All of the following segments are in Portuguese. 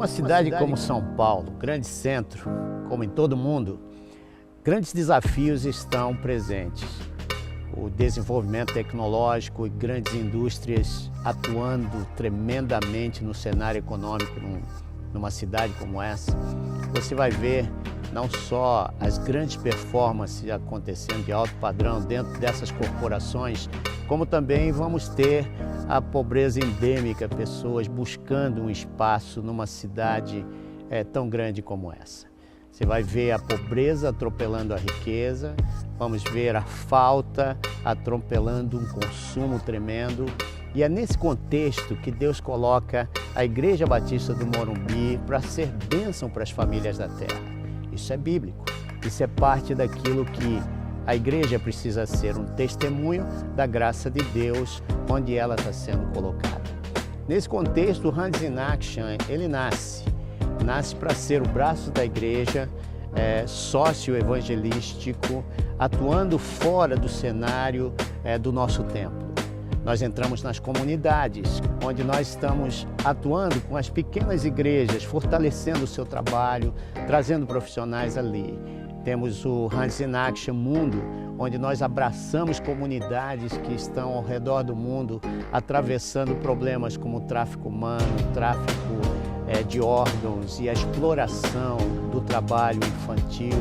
Uma cidade como São Paulo, grande centro, como em todo mundo, grandes desafios estão presentes. O desenvolvimento tecnológico e grandes indústrias atuando tremendamente no cenário econômico numa cidade como essa. Você vai ver não só as grandes performances acontecendo de alto padrão dentro dessas corporações, como também vamos ter a pobreza endêmica, pessoas buscando um espaço numa cidade tão grande como essa. Você vai ver a pobreza atropelando a riqueza, vamos ver a falta atropelando um consumo tremendo. E é nesse contexto que Deus coloca a Igreja Batista do Morumbi para ser bênção para as famílias da terra. Isso é bíblico, isso é parte daquilo que a igreja precisa ser, um testemunho da graça de Deus onde ela está sendo colocada. Nesse contexto, o Hands in Action, ele nasce para ser o braço da igreja, sócio evangelístico, atuando fora do cenário do nosso templo. Nós entramos nas comunidades, onde nós estamos atuando com as pequenas igrejas, fortalecendo o seu trabalho, trazendo profissionais ali. Temos o Hands in Action Mundo, onde nós abraçamos comunidades que estão ao redor do mundo, atravessando problemas como o tráfico humano, o tráfico de órgãos e a exploração do trabalho infantil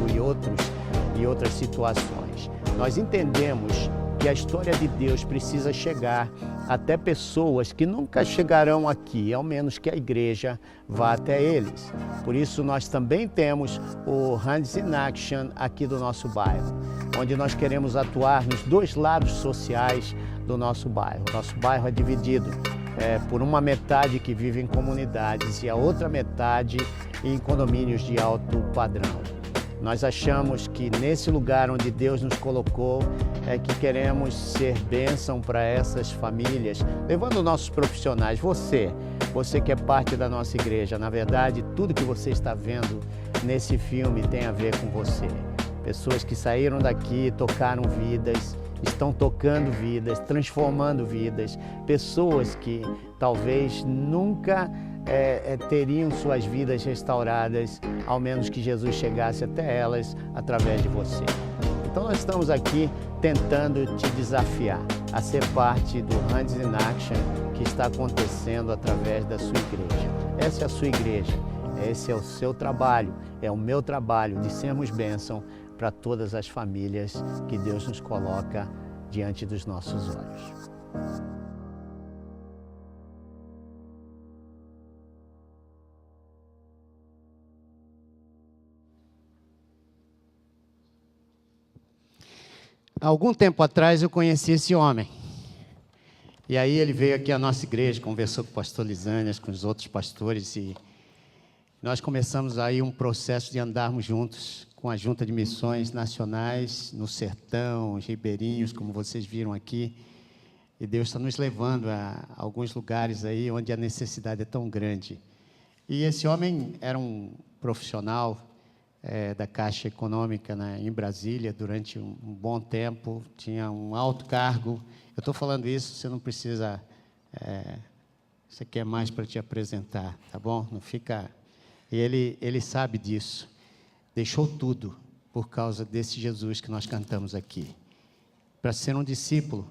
e outras situações. Nós entendemos que a história de Deus precisa chegar até pessoas que nunca chegarão aqui, ao menos que a igreja vá até eles. Por isso nós também temos o Hands in Action aqui do nosso bairro, onde nós queremos atuar nos dois lados sociais do nosso bairro. Nosso bairro é dividido por uma metade que vive em comunidades e a outra metade em condomínios de alto padrão. Nós achamos que nesse lugar onde Deus nos colocou que queremos ser bênção para essas famílias, levando nossos profissionais. Você que é parte da nossa igreja, na verdade, tudo que você está vendo nesse filme tem a ver com você. Pessoas que saíram daqui, tocaram vidas, estão tocando vidas, transformando vidas. Pessoas que talvez nunca teriam suas vidas restauradas, ao menos que Jesus chegasse até elas através de você. Então nós estamos aqui tentando te desafiar a ser parte do Hands in Action que está acontecendo através da sua igreja. Essa é a sua igreja, esse é o seu trabalho, é o meu trabalho de sermos bênção para todas as famílias que Deus nos coloca diante dos nossos olhos. Há algum tempo atrás eu conheci esse homem. E aí ele veio aqui à nossa igreja, conversou com o pastor Lisânias, com os outros pastores, e nós começamos aí um processo de andarmos juntos com a Junta de Missões Nacionais, no Sertão, os ribeirinhos, como vocês viram aqui. E Deus está nos levando a alguns lugares aí onde a necessidade é tão grande. E esse homem era um profissional da Caixa Econômica em Brasília durante um bom tempo, tinha um alto cargo. Eu estou falando isso, você não precisa, você quer mais para te apresentar, tá bom? Não fica... E ele sabe disso, deixou tudo por causa desse Jesus que nós cantamos aqui. Para ser um discípulo,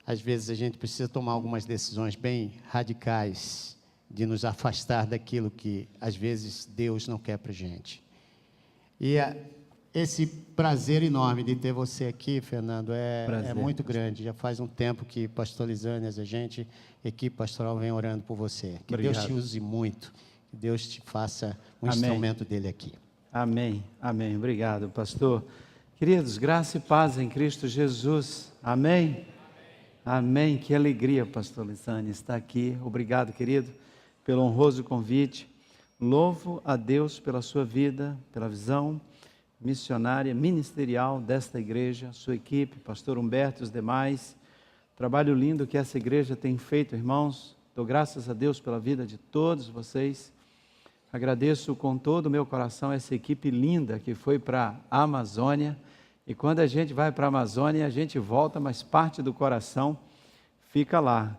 às vezes a gente precisa tomar algumas decisões bem radicais, de nos afastar daquilo que às vezes Deus não quer para a gente. E esse prazer enorme de ter você aqui, Fernando, é muito grande. Já faz um tempo que pastor Lisânias, a equipe pastoral, vem orando por você. Que Obrigado. Deus te use muito, que Deus te faça um Amém. Instrumento dele aqui. Amém, amém. Obrigado, pastor. Queridos, graça e paz em Cristo Jesus. Amém? Amém. Que alegria, pastor Lisânias, estar aqui. Obrigado, querido, pelo honroso convite. Louvo a Deus pela sua vida, pela visão missionária, ministerial desta igreja, sua equipe, pastor Humberto e os demais. Trabalho lindo que essa igreja tem feito, irmãos. Dou graças a Deus pela vida de todos vocês. Agradeço com todo o meu coração essa equipe linda que foi para a Amazônia. E quando a gente vai para a Amazônia, a gente volta, mas parte do coração fica lá.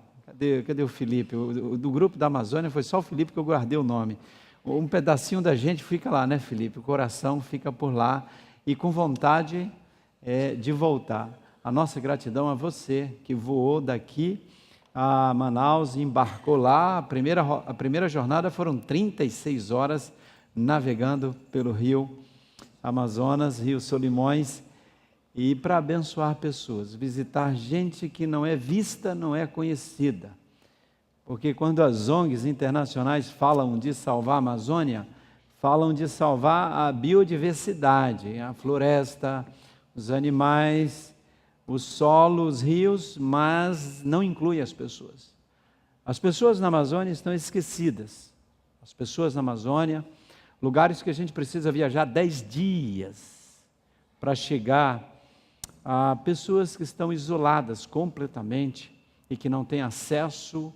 Cadê o Felipe? Do grupo da Amazônia foi só o Felipe que eu guardei o nome. um pedacinho da gente fica lá, né, Felipe? O coração fica por lá e com vontade de voltar. A nossa gratidão a você que voou daqui a Manaus e embarcou lá. A primeira jornada foram 36 horas navegando pelo rio Amazonas, Rio Solimões, e para abençoar pessoas, visitar gente que não é vista, não é conhecida. Porque quando as ONGs internacionais falam de salvar a Amazônia, falam de salvar a biodiversidade, a floresta, os animais, o solo, os rios, mas não inclui as pessoas. As pessoas na Amazônia estão esquecidas. As pessoas na Amazônia, lugares que a gente precisa viajar 10 dias para chegar a pessoas que estão isoladas completamente e que não têm acesso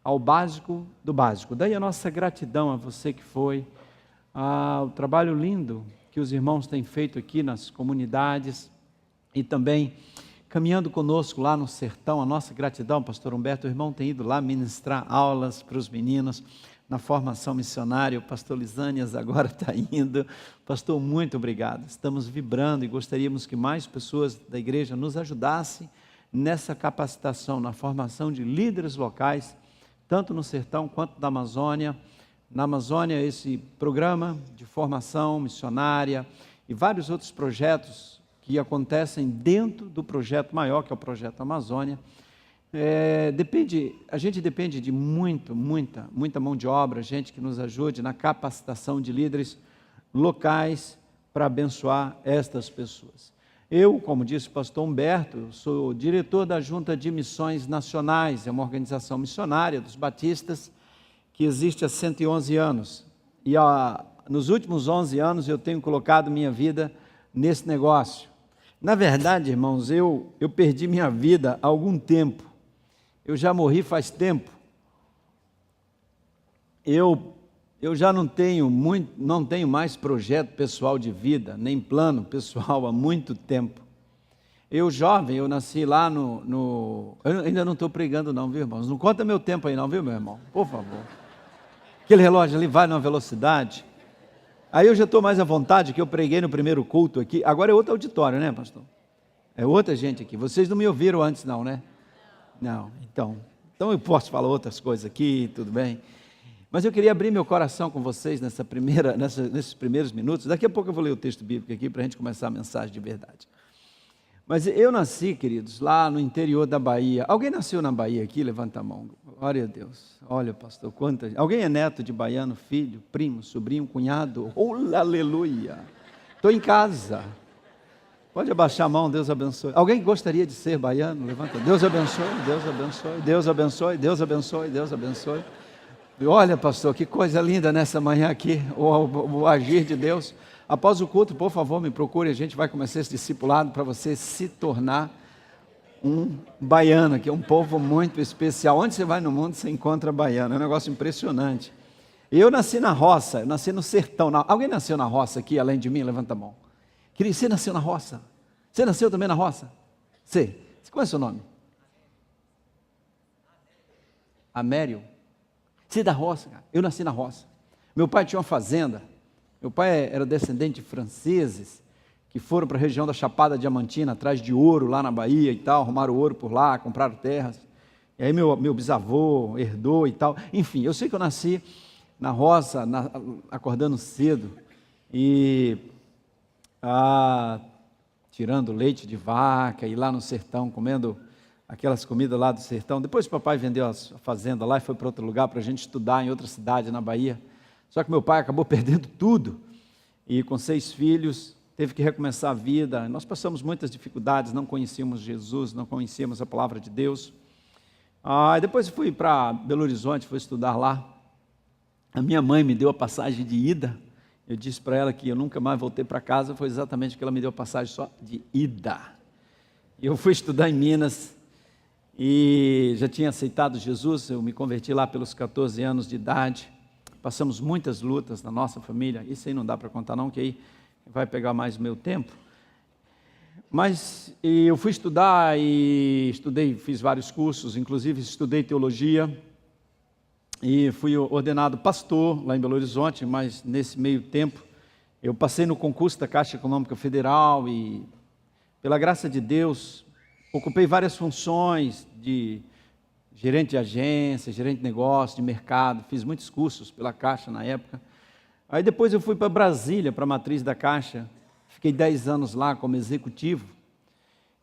ao básico do básico. Daí a nossa gratidão a você que foi, ao trabalho lindo que os irmãos têm feito aqui nas comunidades e também caminhando conosco lá no sertão. A nossa gratidão, pastor Humberto, o irmão tem ido lá ministrar aulas para os meninos na formação missionária. O pastor Lisânias agora está indo. Pastor, muito obrigado. Estamos vibrando e gostaríamos que mais pessoas da igreja nos ajudassem nessa capacitação, na formação de líderes locais, tanto no sertão quanto na Amazônia. Na Amazônia, esse programa de formação missionária e vários outros projetos que acontecem dentro do projeto maior, que é o Projeto Amazônia. A gente depende de muita mão de obra, gente que nos ajude na capacitação de líderes locais para abençoar estas pessoas. Eu, como disse o pastor Humberto, sou diretor da Junta de Missões Nacionais, é uma organização missionária dos batistas que existe há 111 anos. E nos últimos 11 anos eu tenho colocado minha vida nesse negócio. Na verdade, irmãos, eu perdi minha vida há algum tempo. Eu já morri faz tempo. Eu já não tenho mais projeto pessoal de vida, nem plano pessoal há muito tempo. Eu jovem, eu nasci lá eu ainda não estou pregando não, viu, irmãos? Não conta meu tempo aí não, viu, meu irmão? Por favor. Aquele relógio ali vai numa velocidade. Aí eu já estou mais à vontade, que eu preguei no primeiro culto aqui. Agora é outro auditório, né, pastor? É outra gente aqui. Vocês não me ouviram antes não, né? Não, então eu posso falar outras coisas aqui, tudo bem. Mas eu queria abrir meu coração com vocês nesses primeiros minutos. Daqui a pouco eu vou ler o texto bíblico aqui para a gente começar a mensagem de verdade. Mas eu nasci, queridos, lá no interior da Bahia. Alguém nasceu na Bahia aqui? Levanta a mão. Glória a Deus. Olha, pastor, alguém é neto de baiano, filho, primo, sobrinho, cunhado? Oh, aleluia. Estou em casa. Pode abaixar a mão, Deus abençoe. Alguém gostaria de ser baiano? Levanta. Deus abençoe, Deus abençoe, Deus abençoe, Deus abençoe, Deus abençoe. E olha, pastor, que coisa linda nessa manhã aqui, o agir de Deus. Após o culto, por favor, me procure, a gente vai começar esse discipulado para você se tornar um baiano, que é um povo muito especial. Onde você vai no mundo, você encontra baiano, é um negócio impressionante. Eu nasci na roça, eu nasci no sertão. Alguém nasceu na roça aqui, além de mim? Levanta a mão. Querido, você nasceu na roça? Você nasceu também na roça? Você? Qual é o seu nome? Amério. Você é da roça, cara. Eu nasci na roça. Meu pai tinha uma fazenda. Meu pai era descendente de franceses que foram para a região da Chapada Diamantina, atrás de ouro lá na Bahia e tal, arrumaram ouro por lá, compraram terras. E aí meu bisavô herdou e tal. Enfim, eu sei que eu nasci na roça, acordando cedo e tirando leite de vaca e lá no sertão, comendo aquelas comidas lá do sertão. Depois o papai vendeu a fazenda lá e foi para outro lugar para a gente estudar em outra cidade na Bahia. Só que meu pai acabou perdendo tudo e com 6 filhos teve que recomeçar a vida. Nós passamos muitas dificuldades, não conhecíamos Jesus, não conhecíamos a palavra de Deus. Depois fui para Belo Horizonte, fui estudar lá. A minha mãe me deu a passagem de ida. Eu disse para ela que eu nunca mais voltei para casa, foi exatamente porque ela me deu a passagem só de ida. Eu fui estudar em Minas e já tinha aceitado Jesus, eu me converti lá pelos 14 anos de idade. Passamos muitas lutas na nossa família, isso aí não dá para contar não, que aí vai pegar mais o meu tempo. Mas eu fui estudar e estudei, fiz vários cursos, inclusive estudei teologia. e fui ordenado pastor lá em Belo Horizonte, mas nesse meio tempo eu passei no concurso da Caixa Econômica Federal e, pela graça de Deus, ocupei várias funções de gerente de agência, gerente de negócio, de mercado, fiz muitos cursos pela Caixa na época. Aí depois eu fui para Brasília, para a matriz da Caixa, fiquei 10 anos lá como executivo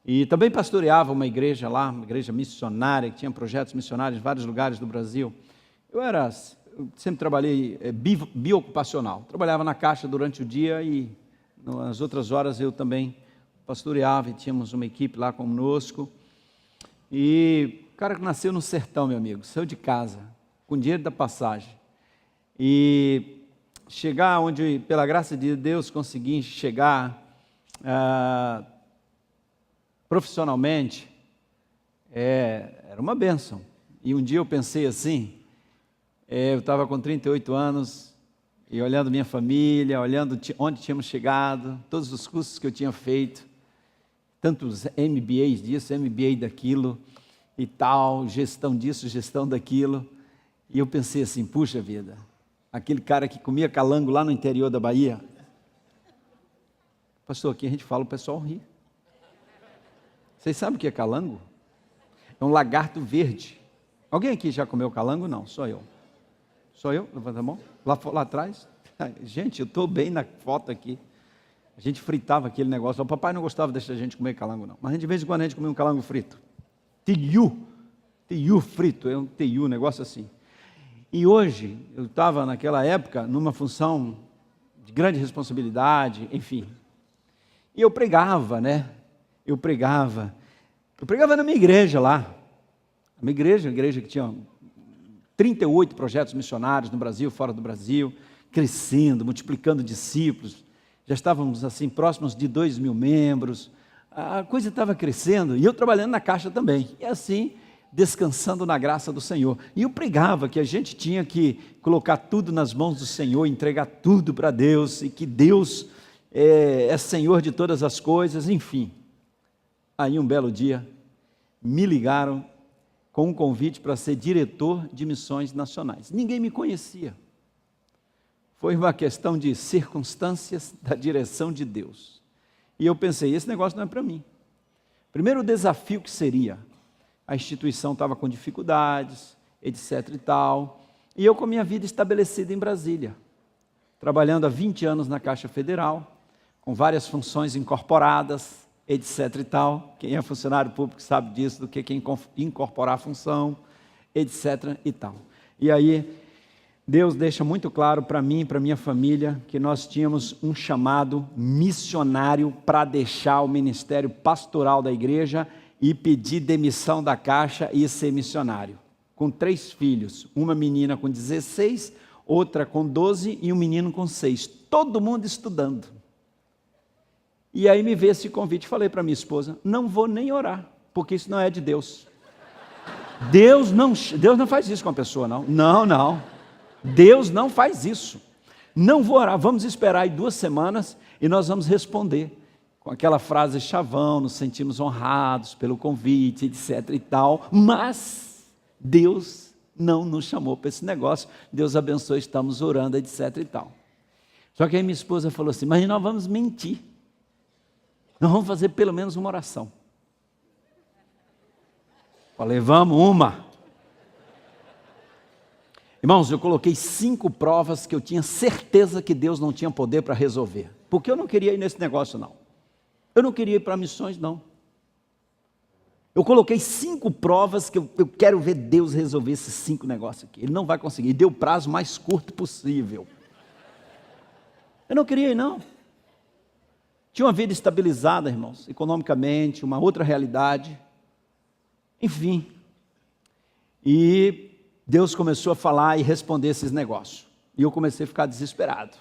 e também pastoreava uma igreja lá, uma igreja missionária, que tinha projetos missionários em vários lugares do Brasil. Eu sempre trabalhei biocupacional, trabalhava na Caixa durante o dia e nas outras horas eu também pastoreava e tínhamos uma equipe lá conosco. E o cara que nasceu no sertão, meu amigo, saiu de casa, com dinheiro da passagem, e chegar onde, pela graça de Deus, consegui chegar profissionalmente, era uma bênção. E um dia eu pensei assim, eu estava com 38 anos, e olhando minha família, olhando onde tínhamos chegado, todos os cursos que eu tinha feito, tantos MBAs disso, MBA daquilo e tal, gestão disso, gestão daquilo. E eu pensei assim, puxa vida, aquele cara que comia calango lá no interior da Bahia. Pastor, aqui a gente fala, o pessoal ri. Vocês sabem o que é calango? É um lagarto verde. Alguém aqui já comeu calango? Não, só eu. Só eu? Levanta a mão. Lá atrás. Gente, eu estou bem na foto aqui. A gente fritava aquele negócio. O papai não gostava de deixar a gente comer calango, não. Mas de vez em quando a gente comia um calango frito. Teiu frito, é um teiu, um negócio assim. E hoje, eu estava naquela época numa função de grande responsabilidade, enfim. E eu pregava, né? Eu pregava na minha igreja lá. A minha igreja que tinha 38 projetos missionários no Brasil, fora do Brasil, crescendo, multiplicando discípulos. Já estávamos assim próximos de 2.000 membros, a coisa estava crescendo e eu trabalhando na Caixa também, e assim descansando na graça do Senhor. E eu pregava que a gente tinha que colocar tudo nas mãos do Senhor, entregar tudo para Deus, e que Deus é Senhor de todas as coisas, enfim. Aí um belo dia me ligaram com um convite para ser diretor de missões nacionais. Ninguém me conhecia. Foi uma questão de circunstâncias da direção de Deus. E eu pensei, esse negócio não é para mim. Primeiro desafio que seria, a instituição estava com dificuldades, etc e tal, e eu com a minha vida estabelecida em Brasília, trabalhando há 20 anos na Caixa Federal, com várias funções incorporadas, etc e tal. Quem é funcionário público sabe disso, do que incorporar a função, etc e tal. E aí, Deus deixa muito claro para mim e para minha família que nós tínhamos um chamado missionário para deixar o ministério pastoral da igreja e pedir demissão da Caixa e ser missionário. Com 3 filhos, uma menina com 16, outra com 12 e um menino com 6. Todo mundo estudando. E aí me veio esse convite, falei para minha esposa, não vou nem orar, porque isso não é de Deus. Deus não faz isso com a pessoa, não. Não. Deus não faz isso. Não vou orar, vamos esperar aí 2 semanas e nós vamos responder. Com aquela frase chavão, nos sentimos honrados pelo convite, etc e tal. Mas Deus não nos chamou para esse negócio. Deus abençoe, estamos orando, etc e tal. Só que aí minha esposa falou assim, mas nós vamos mentir. Nós vamos fazer pelo menos uma oração. Falei, vamos, uma. Irmãos, eu coloquei 5 provas que eu tinha certeza que Deus não tinha poder para resolver. Porque eu não queria ir nesse negócio, não. Eu não queria ir para missões, não. Eu coloquei 5 provas que eu quero ver Deus resolver esses 5 negócios aqui. Ele não vai conseguir. E deu o prazo mais curto possível. Eu não queria ir, não. Tinha uma vida estabilizada, irmãos, economicamente, uma outra realidade. Enfim. E Deus começou a falar e responder esses negócios. E eu comecei a ficar desesperado.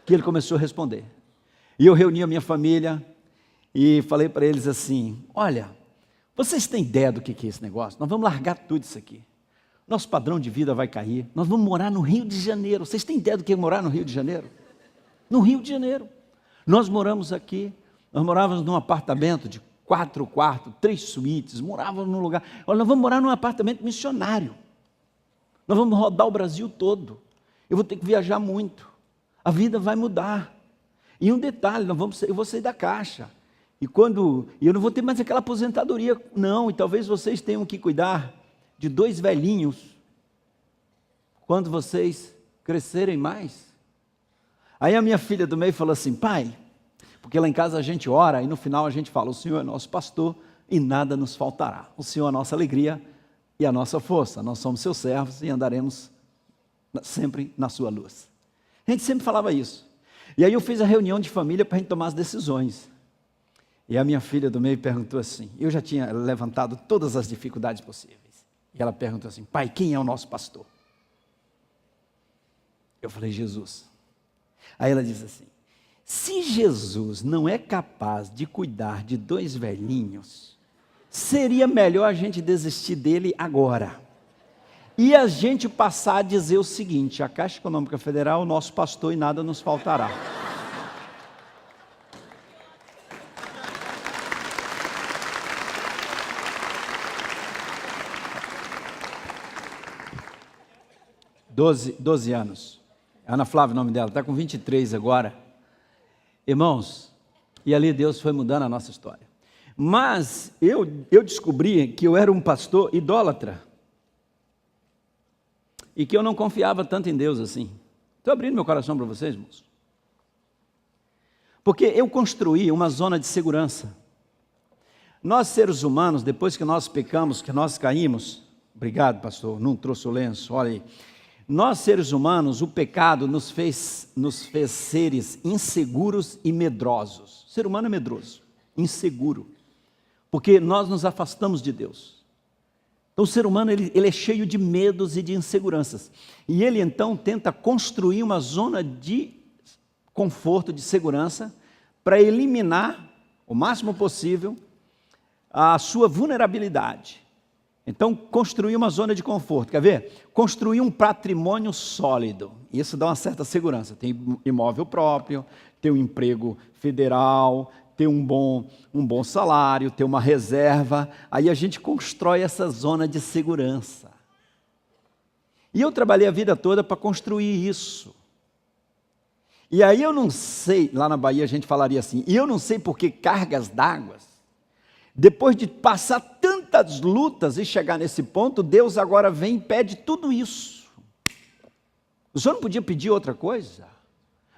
Que Ele começou a responder. E eu reuni a minha família e falei para eles assim, olha, vocês têm ideia do que é esse negócio? Nós vamos largar tudo isso aqui. Nosso padrão de vida vai cair. Nós vamos morar no Rio de Janeiro. Vocês têm ideia do que é morar no Rio de Janeiro? No Rio de Janeiro. Nós moramos aqui, nós morávamos num apartamento de 4 quartos, 3 suítes, morávamos num lugar, olha, nós vamos morar num apartamento missionário. Nós vamos rodar o Brasil todo. Eu vou ter que viajar muito. A vida vai mudar. E um detalhe, eu vou sair da caixa. E eu não vou ter mais aquela aposentadoria, não. E talvez vocês tenham que cuidar de 2 velhinhos quando vocês crescerem mais. Aí a minha filha do meio falou assim: pai, porque lá em casa a gente ora e no final a gente fala: o Senhor é nosso pastor e nada nos faltará. O Senhor é a nossa alegria e a nossa força. Nós somos seus servos e andaremos sempre na sua luz. A gente sempre falava isso. E aí eu fiz a reunião de família para a gente tomar as decisões. E a minha filha do meio perguntou assim, eu já tinha levantado todas as dificuldades possíveis. E ela perguntou assim: pai, quem é o nosso pastor? Eu falei: Jesus. Aí ela disse assim: se Jesus não é capaz de cuidar de 2 velhinhos, seria melhor a gente desistir dele agora. E a gente passar a dizer o seguinte: a Caixa Econômica Federal é o nosso pastor e nada nos faltará. Doze anos. Ana Flávia, o nome dela, está com 23 agora. Irmãos, e ali Deus foi mudando a nossa história. Mas eu descobri que eu era um pastor idólatra. E que eu não confiava tanto em Deus assim. Estou abrindo meu coração para vocês, irmãos. Porque eu construí uma zona de segurança. Nós, seres humanos, depois que nós pecamos, que nós caímos, obrigado, pastor, não trouxe o lenço, olha aí. Nós, seres humanos, o pecado nos fez seres inseguros e medrosos. O ser humano é medroso, inseguro, porque nós nos afastamos de Deus. Então o ser humano ele é cheio de medos e de inseguranças. E ele então tenta construir uma zona de conforto, de segurança, para eliminar o máximo possível a sua vulnerabilidade. Então, construir uma zona de conforto, quer ver? Construir um patrimônio sólido, isso dá uma certa segurança, tem imóvel próprio, tem um emprego federal, ter um bom salário, ter uma reserva, aí a gente constrói essa zona de segurança. E eu trabalhei a vida toda para construir isso. E aí eu não sei, lá na Bahia a gente falaria assim, e eu não sei por que cargas d'água, depois de passar tantas lutas e chegar nesse ponto, Deus agora vem e pede tudo isso. O senhor não podia pedir outra coisa?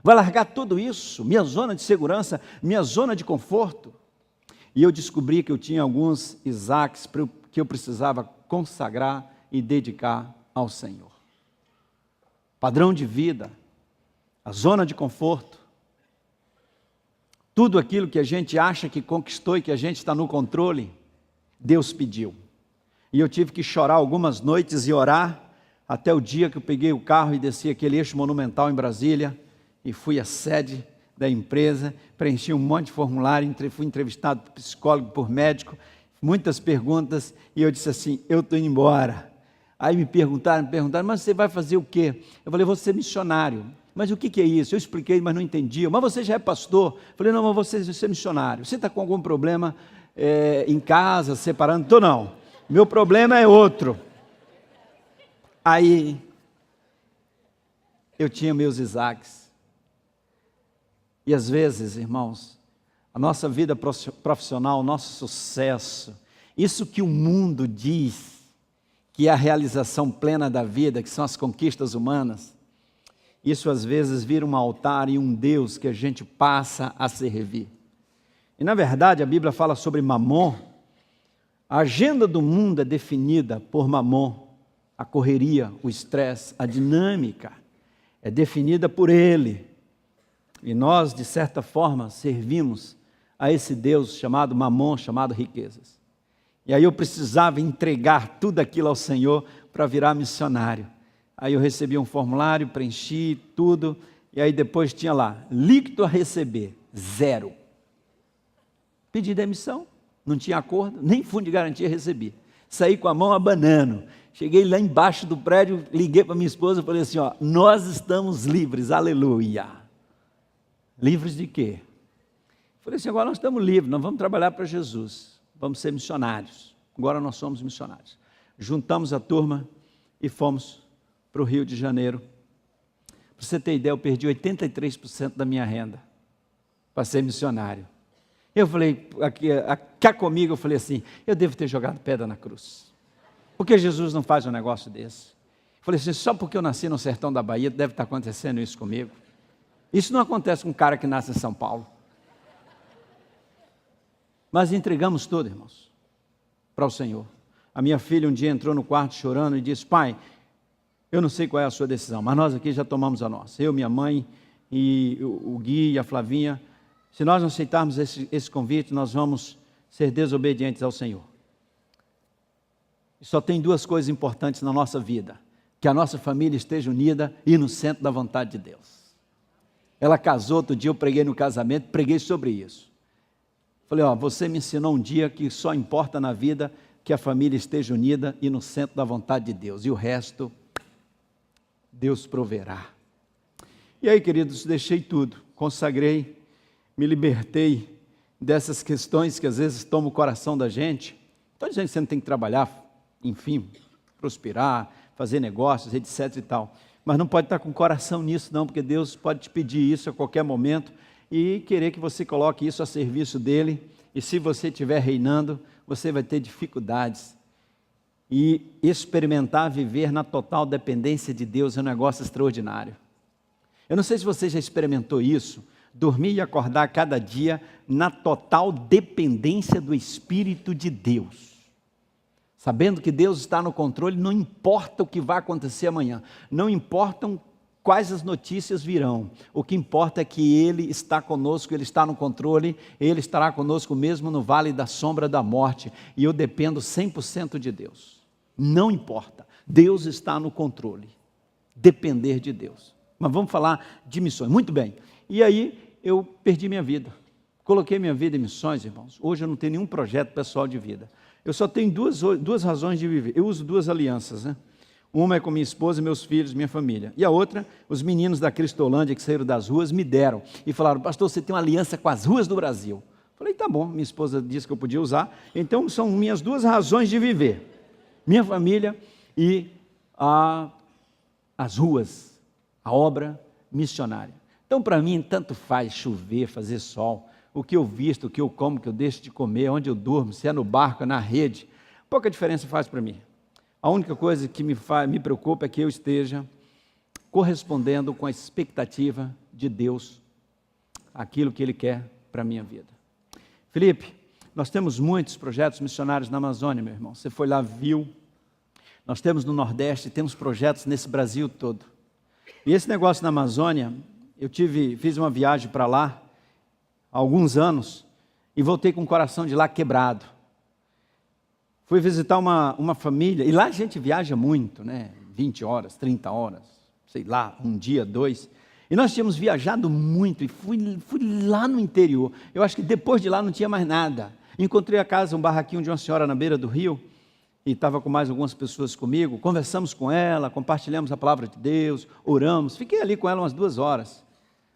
Vai largar tudo isso, minha zona de segurança, minha zona de conforto? E eu descobri que eu tinha alguns Isaques que eu precisava consagrar e dedicar ao Senhor. Padrão de vida, a zona de conforto, tudo aquilo que a gente acha que conquistou e que a gente está no controle, Deus pediu. E eu tive que chorar algumas noites e orar, até o dia que eu peguei o carro e desci aquele eixo monumental em Brasília, e fui à sede da empresa, preenchi um monte de formulário, fui entrevistado por psicólogo, por médico, muitas perguntas, e eu disse assim: eu estou indo embora. Aí me perguntaram, mas você vai fazer o quê? Eu falei: vou ser missionário. Mas o que é isso? Eu expliquei, mas não entendiam. Mas você já é pastor? Eu falei: não, mas você é missionário. Você está com algum problema em casa, separando? Estou não. Meu problema é outro. Aí, eu tinha meus Isaques. E às vezes, irmãos, a nossa vida profissional, o nosso sucesso, isso que o mundo diz que é a realização plena da vida, que são as conquistas humanas, isso às vezes vira um altar e um Deus que a gente passa a servir. E na verdade a Bíblia fala sobre Mamon. A agenda do mundo é definida por Mamon. A correria, o estresse, a dinâmica é definida por ele. E nós, de certa forma, servimos a esse Deus chamado Mamon, chamado riquezas. E aí eu precisava entregar tudo aquilo ao Senhor para virar missionário. Aí eu recebi um formulário, preenchi tudo, e aí depois tinha lá, líquido a receber, 0. Pedi demissão, não tinha acordo, nem fundo de garantia recebi. Saí com a mão abanando. Cheguei lá embaixo do prédio, liguei para minha esposa e falei assim: nós estamos livres, aleluia. Livres de quê? Falei assim: agora nós estamos livres, nós vamos trabalhar para Jesus, vamos ser missionários. Agora nós somos missionários. Juntamos a turma e fomos para o Rio de Janeiro. Para você ter ideia, eu perdi 83% da minha renda para ser missionário. Eu falei, cá comigo, eu falei assim, eu devo ter jogado pedra na cruz. Por que Jesus não faz um negócio desse? Eu falei assim, só porque eu nasci no sertão da Bahia, deve estar acontecendo isso comigo. Isso não acontece com um cara que nasce em São Paulo. Mas entregamos tudo, irmãos, para o Senhor. A minha filha um dia entrou no quarto chorando e disse, pai, eu não sei qual é a sua decisão, mas nós aqui já tomamos a nossa. Eu, minha mãe, e o Gui e a Flavinha, se nós não aceitarmos esse convite, nós vamos ser desobedientes ao Senhor. E só tem duas coisas importantes na nossa vida, que a nossa família esteja unida e no centro da vontade de Deus. Ela casou, outro dia eu preguei no casamento, preguei sobre isso. Falei, você me ensinou um dia que só importa na vida que a família esteja unida e no centro da vontade de Deus, e o resto, Deus proverá. E aí, queridos, deixei tudo, consagrei, me libertei dessas questões que às vezes tomam o coração da gente. Então, a gente sempre tem que trabalhar, enfim, prosperar, fazer negócios, etc e tal. Mas não pode estar com o coração nisso não, porque Deus pode te pedir isso a qualquer momento e querer que você coloque isso a serviço dEle. E se você estiver reinando, você vai ter dificuldades. E experimentar viver na total dependência de Deus é um negócio extraordinário. Eu não sei se você já experimentou isso, dormir e acordar cada dia na total dependência do Espírito de Deus. Sabendo que Deus está no controle, não importa o que vai acontecer amanhã, não importam quais as notícias virão, o que importa é que Ele está conosco, Ele está no controle, Ele estará conosco mesmo no vale da sombra da morte, e eu dependo 100% de Deus. Não importa, Deus está no controle, depender de Deus. Mas vamos falar de missões, muito bem. E aí eu perdi minha vida, coloquei minha vida em missões, irmãos. Hoje eu não tenho nenhum projeto pessoal de vida. Eu só tenho duas razões de viver. Eu uso duas alianças, né? Uma é com minha esposa, meus filhos, minha família. E a outra, os meninos da Cristolândia que saíram das ruas me deram e falaram, pastor, você tem uma aliança com as ruas do Brasil. Falei, tá bom, minha esposa disse que eu podia usar. Então são minhas duas razões de viver. Minha família e as ruas, a obra missionária. Então, para mim, tanto faz chover, fazer sol, o que eu visto, o que eu como, o que eu deixo de comer, onde eu durmo, se é no barco, é na rede, pouca diferença faz para mim. A única coisa que me preocupa é que eu esteja correspondendo com a expectativa de Deus, aquilo que Ele quer para a minha vida. Felipe, nós temos muitos projetos missionários na Amazônia, meu irmão. Você foi lá, viu. Nós temos no Nordeste, temos projetos nesse Brasil todo. E esse negócio na Amazônia, eu fiz uma viagem para lá, há alguns anos, e voltei com o coração de lá quebrado. Fui visitar uma família, e lá a gente viaja muito, né? 20 horas, 30 horas, sei lá, um dia, 2. E nós tínhamos viajado muito, e fui lá no interior. Eu acho que depois de lá não tinha mais nada. Encontrei a casa, um barraquinho de uma senhora na beira do rio, e estava com mais algumas pessoas comigo, conversamos com ela, compartilhamos a palavra de Deus, oramos, fiquei ali com ela umas 2 horas.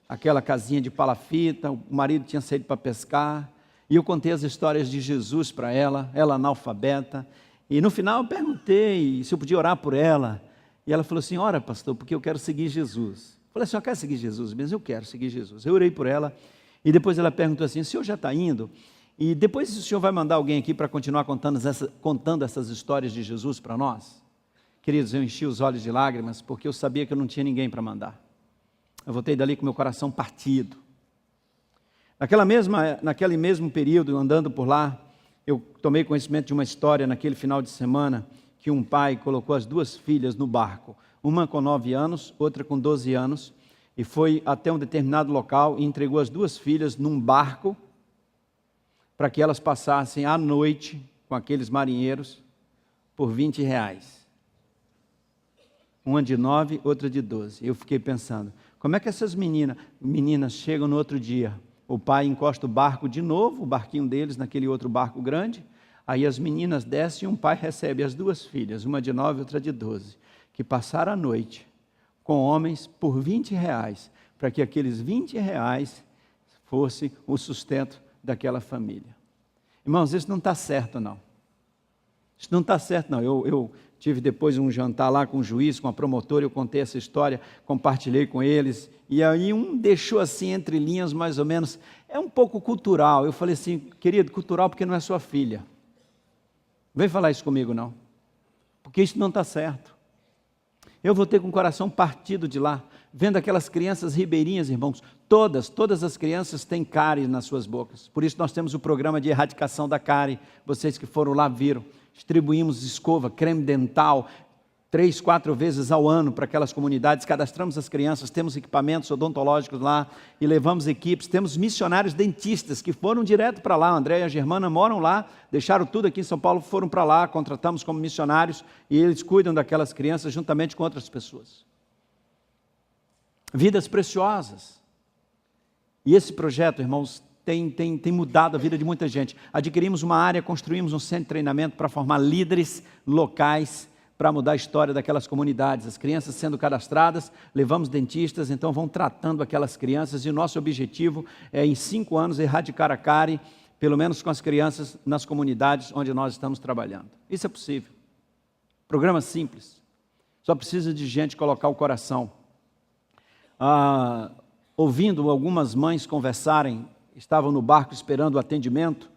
Aquela casinha de palafita, o marido tinha saído para pescar, e eu contei as histórias de Jesus para ela analfabeta, e no final eu perguntei se eu podia orar por ela, e ela falou assim, ora pastor, porque eu quero seguir Jesus. Eu falei assim, eu quero seguir Jesus mesmo? Eu quero seguir Jesus. Eu orei por ela, e depois ela perguntou assim, o senhor já está indo? E depois o senhor vai mandar alguém aqui para continuar contando essas histórias de Jesus para nós? Queridos, eu enchi os olhos de lágrimas, porque eu sabia que eu não tinha ninguém para mandar. Eu voltei dali com meu coração partido. Naquele mesmo período, andando por lá, eu tomei conhecimento de uma história naquele final de semana, que um pai colocou as 2 filhas no barco, uma com 9 anos, outra com 12 anos, e foi até um determinado local e entregou as 2 filhas num barco, para que elas passassem a noite com aqueles marinheiros por R$20. Uma de 9, outra de 12. Eu fiquei pensando, como é que essas meninas chegam no outro dia? O pai encosta o barco de novo, o barquinho deles naquele outro barco grande, aí as meninas descem e um pai recebe as 2 filhas, uma de 9 e outra de 12, que passaram a noite com homens por R$20, para que aqueles R$20 fosse o sustento daquela família. Irmãos, isso não está certo não. Isso não está certo não. Eu tive depois um jantar lá com o juiz, com a promotora, eu contei essa história, compartilhei com eles, e aí um deixou assim entre linhas mais ou menos, é um pouco cultural. Eu falei assim, querido, cultural porque não é sua filha. Não vem falar isso comigo não, porque isso não está certo. Eu voltei com o coração partido de lá, vendo aquelas crianças ribeirinhas, irmãos, todas as crianças têm cárie nas suas bocas, por isso nós temos o programa de erradicação da cárie, vocês que foram lá viram, distribuímos escova, creme dental, 3, 4 vezes ao ano para aquelas comunidades, cadastramos as crianças, temos equipamentos odontológicos lá e levamos equipes, temos missionários dentistas que foram direto para lá, André e a Germana moram lá, deixaram tudo aqui em São Paulo, foram para lá, contratamos como missionários e eles cuidam daquelas crianças juntamente com outras pessoas. Vidas preciosas. E esse projeto, irmãos, tem mudado a vida de muita gente. Adquirimos uma área, construímos um centro de treinamento para formar líderes locais, para mudar a história daquelas comunidades. As crianças sendo cadastradas, levamos dentistas, então vão tratando aquelas crianças, e o nosso objetivo é, em 5 anos, erradicar a cárie, pelo menos com as crianças, nas comunidades onde nós estamos trabalhando. Isso é possível. Programa simples. Só precisa de gente colocar o coração. Ouvindo algumas mães conversarem, estavam no barco esperando o atendimento,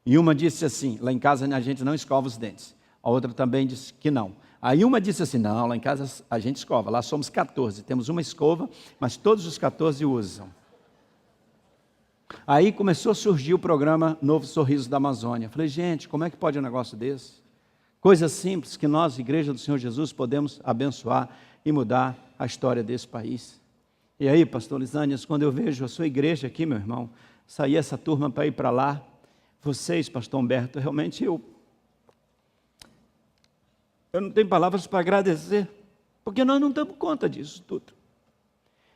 e uma disse assim, lá em casa a gente não escova os dentes. A outra também disse que não. Aí uma disse assim, não, lá em casa a gente escova, lá somos 14, temos uma escova, mas todos os 14 usam. Aí começou a surgir o programa Novo Sorriso da Amazônia. Falei, gente, como é que pode um negócio desse? Coisas simples que nós, Igreja do Senhor Jesus, podemos abençoar e mudar a história desse país. E aí, pastor Lisânias, quando eu vejo a sua igreja aqui, meu irmão, sair essa turma para ir para lá, vocês, pastor Humberto, realmente eu não tenho palavras para agradecer, porque nós não damos conta disso tudo.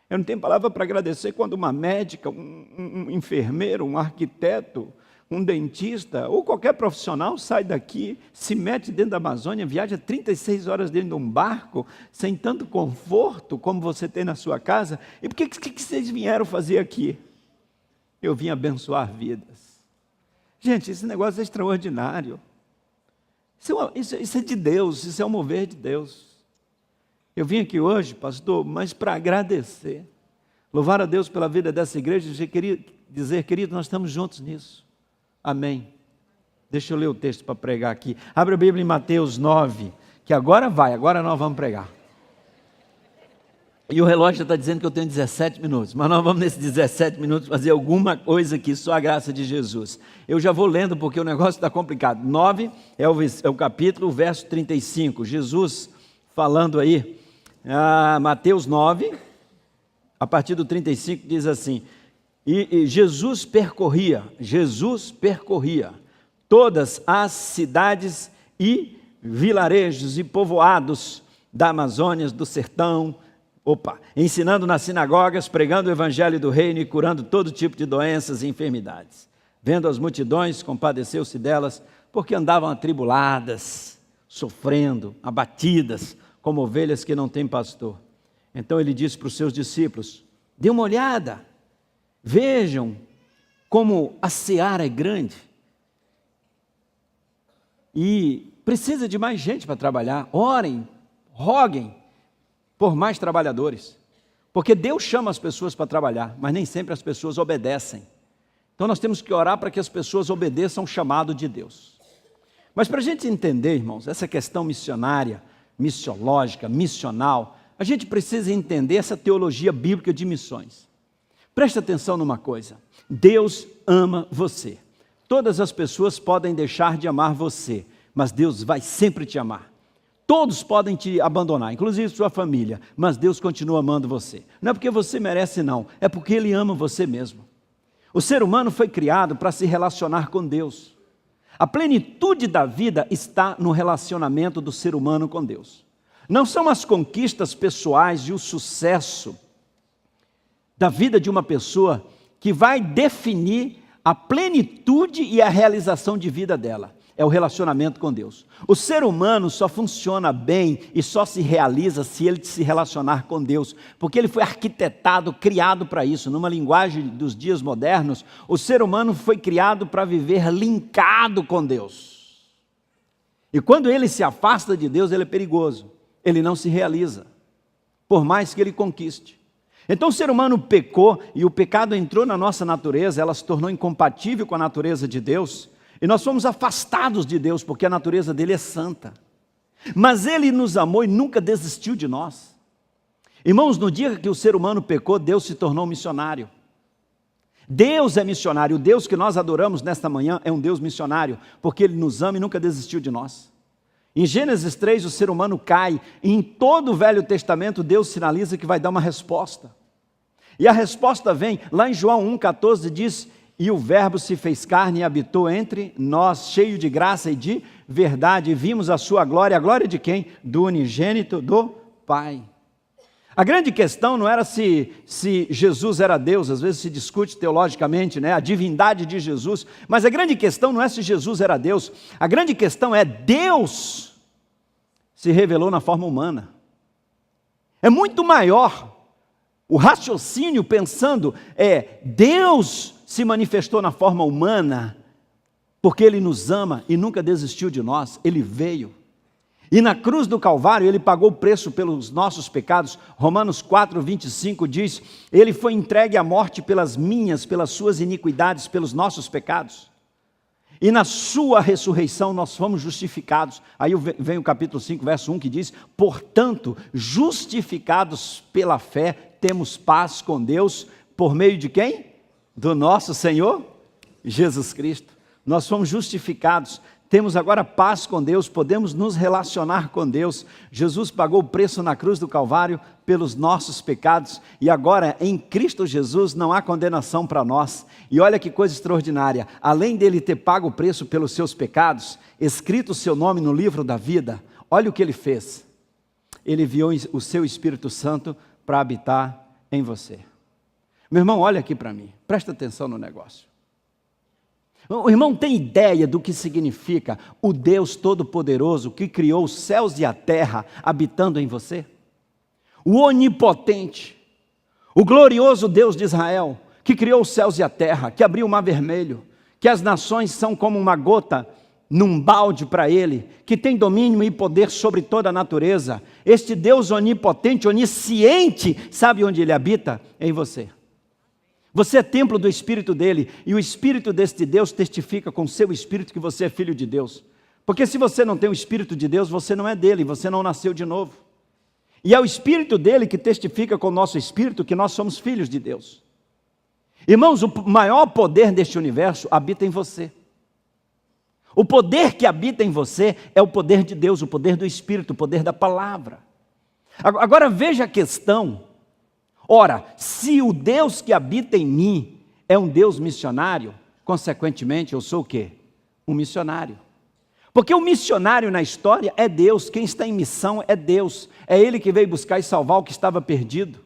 Eu não tenho palavra para agradecer quando uma médica, um enfermeiro, um arquiteto, um dentista, ou qualquer profissional sai daqui, se mete dentro da Amazônia, viaja 36 horas dentro de um barco, sem tanto conforto como você tem na sua casa. E por que vocês vieram fazer aqui? Eu vim abençoar vidas. Gente, esse negócio é extraordinário. Isso é de Deus, isso é um mover de Deus. Eu vim aqui hoje, pastor, mas para agradecer, louvar a Deus pela vida dessa igreja, e dizer, querido, nós estamos juntos nisso. Amém. Deixa eu ler o texto para pregar aqui. Abre a Bíblia em Mateus 9, que agora nós vamos pregar. E o relógio está dizendo que eu tenho 17 minutos, mas nós vamos nesses 17 minutos fazer alguma coisa aqui, só a graça de Jesus. Eu já vou lendo porque o negócio está complicado. 9 é o capítulo, o verso 35. Jesus falando aí, Mateus 9, a partir do 35 diz assim, e Jesus percorria todas as cidades e vilarejos e povoados da Amazônia, do sertão, ensinando nas sinagogas, pregando o evangelho do reino e curando todo tipo de doenças e enfermidades. Vendo as multidões, compadeceu-se delas, porque andavam atribuladas, sofrendo, abatidas, como ovelhas que não têm pastor. Então ele disse para os seus discípulos, dê uma olhada, vejam como a seara é grande, e precisa de mais gente para trabalhar. Orem, roguem por mais trabalhadores, porque Deus chama as pessoas para trabalhar, mas nem sempre as pessoas obedecem. Então nós temos que orar para que as pessoas obedeçam o chamado de Deus. Mas para a gente entender, irmãos, essa questão missionária, missiológica, missional, a gente precisa entender essa teologia bíblica de missões. Preste atenção numa coisa, Deus ama você. Todas as pessoas podem deixar de amar você, mas Deus vai sempre te amar. Todos podem te abandonar, inclusive sua família, mas Deus continua amando você. Não é porque você merece não, é porque Ele ama você mesmo. O ser humano foi criado para se relacionar com Deus. A plenitude da vida está no relacionamento do ser humano com Deus. Não são as conquistas pessoais e o sucesso da vida de uma pessoa que vai definir a plenitude e a realização de vida dela. É o relacionamento com Deus. O ser humano só funciona bem e só se realiza se ele se relacionar com Deus, porque ele foi arquitetado, criado para isso. Numa linguagem dos dias modernos, o ser humano foi criado para viver linkado com Deus. E quando ele se afasta de Deus, ele é perigoso. Ele não se realiza, por mais que ele conquiste. Então o ser humano pecou e o pecado entrou na nossa natureza, ela se tornou incompatível com a natureza de Deus. E nós fomos afastados de Deus, porque a natureza dele é santa. Mas ele nos amou e nunca desistiu de nós. Irmãos, no dia que o ser humano pecou, Deus se tornou missionário. Deus é missionário, o Deus que nós adoramos nesta manhã é um Deus missionário, porque Ele nos ama e nunca desistiu de nós. Em Gênesis 3, o ser humano cai, e em todo o Velho Testamento, Deus sinaliza que vai dar uma resposta. E a resposta vem, lá em João 1,14 diz, e o verbo se fez carne e habitou entre nós, cheio de graça e de verdade, e vimos a sua glória. A glória de quem? Do unigênito do Pai. A grande questão não era se Jesus era Deus, às vezes se discute teologicamente, né, a divindade de Jesus, mas a grande questão não é se Jesus era Deus, a grande questão é Deus se revelou na forma humana. É muito maior o raciocínio pensando, Deus se manifestou na forma humana, porque Ele nos ama e nunca desistiu de nós, Ele veio. E na cruz do Calvário, Ele pagou o preço pelos nossos pecados. Romanos 4,25 diz, Ele foi entregue à morte pelas minhas, pelas suas iniquidades, pelos nossos pecados. E na sua ressurreição nós fomos justificados. Aí vem o capítulo 5, verso 1 que diz, portanto, justificados pela fé, temos paz com Deus, por meio de quem? Do nosso Senhor Jesus Cristo. Nós fomos justificados. Temos agora paz com Deus, podemos nos relacionar com Deus. Jesus pagou o preço na cruz do Calvário pelos nossos pecados e agora em Cristo Jesus não há condenação para nós. E olha que coisa extraordinária, além dele ter pago o preço pelos seus pecados, escrito o seu nome no livro da vida, olha o que ele fez. Ele enviou o seu Espírito Santo para habitar em você. Meu irmão, olha aqui para mim, presta atenção no negócio. O irmão tem ideia do que significa o Deus Todo-Poderoso que criou os céus e a terra habitando em você? O onipotente, o glorioso Deus de Israel, que criou os céus e a terra, que abriu o mar vermelho, que as nações são como uma gota num balde para Ele, que tem domínio e poder sobre toda a natureza. Este Deus onipotente, onisciente, sabe onde Ele habita? Em você. Você é templo do Espírito dele, e o Espírito deste Deus testifica com o seu Espírito que você é filho de Deus. Porque se você não tem o Espírito de Deus, você não é dele, você não nasceu de novo. E é o Espírito dele que testifica com o nosso Espírito que nós somos filhos de Deus. Irmãos, o maior poder deste universo habita em você. O poder que habita em você é o poder de Deus, o poder do Espírito, o poder da palavra. Agora veja a questão. Ora, se o Deus que habita em mim é um Deus missionário, consequentemente eu sou o quê? Um missionário. Porque o missionário na história é Deus, quem está em missão é Deus. É Ele que veio buscar e salvar o que estava perdido.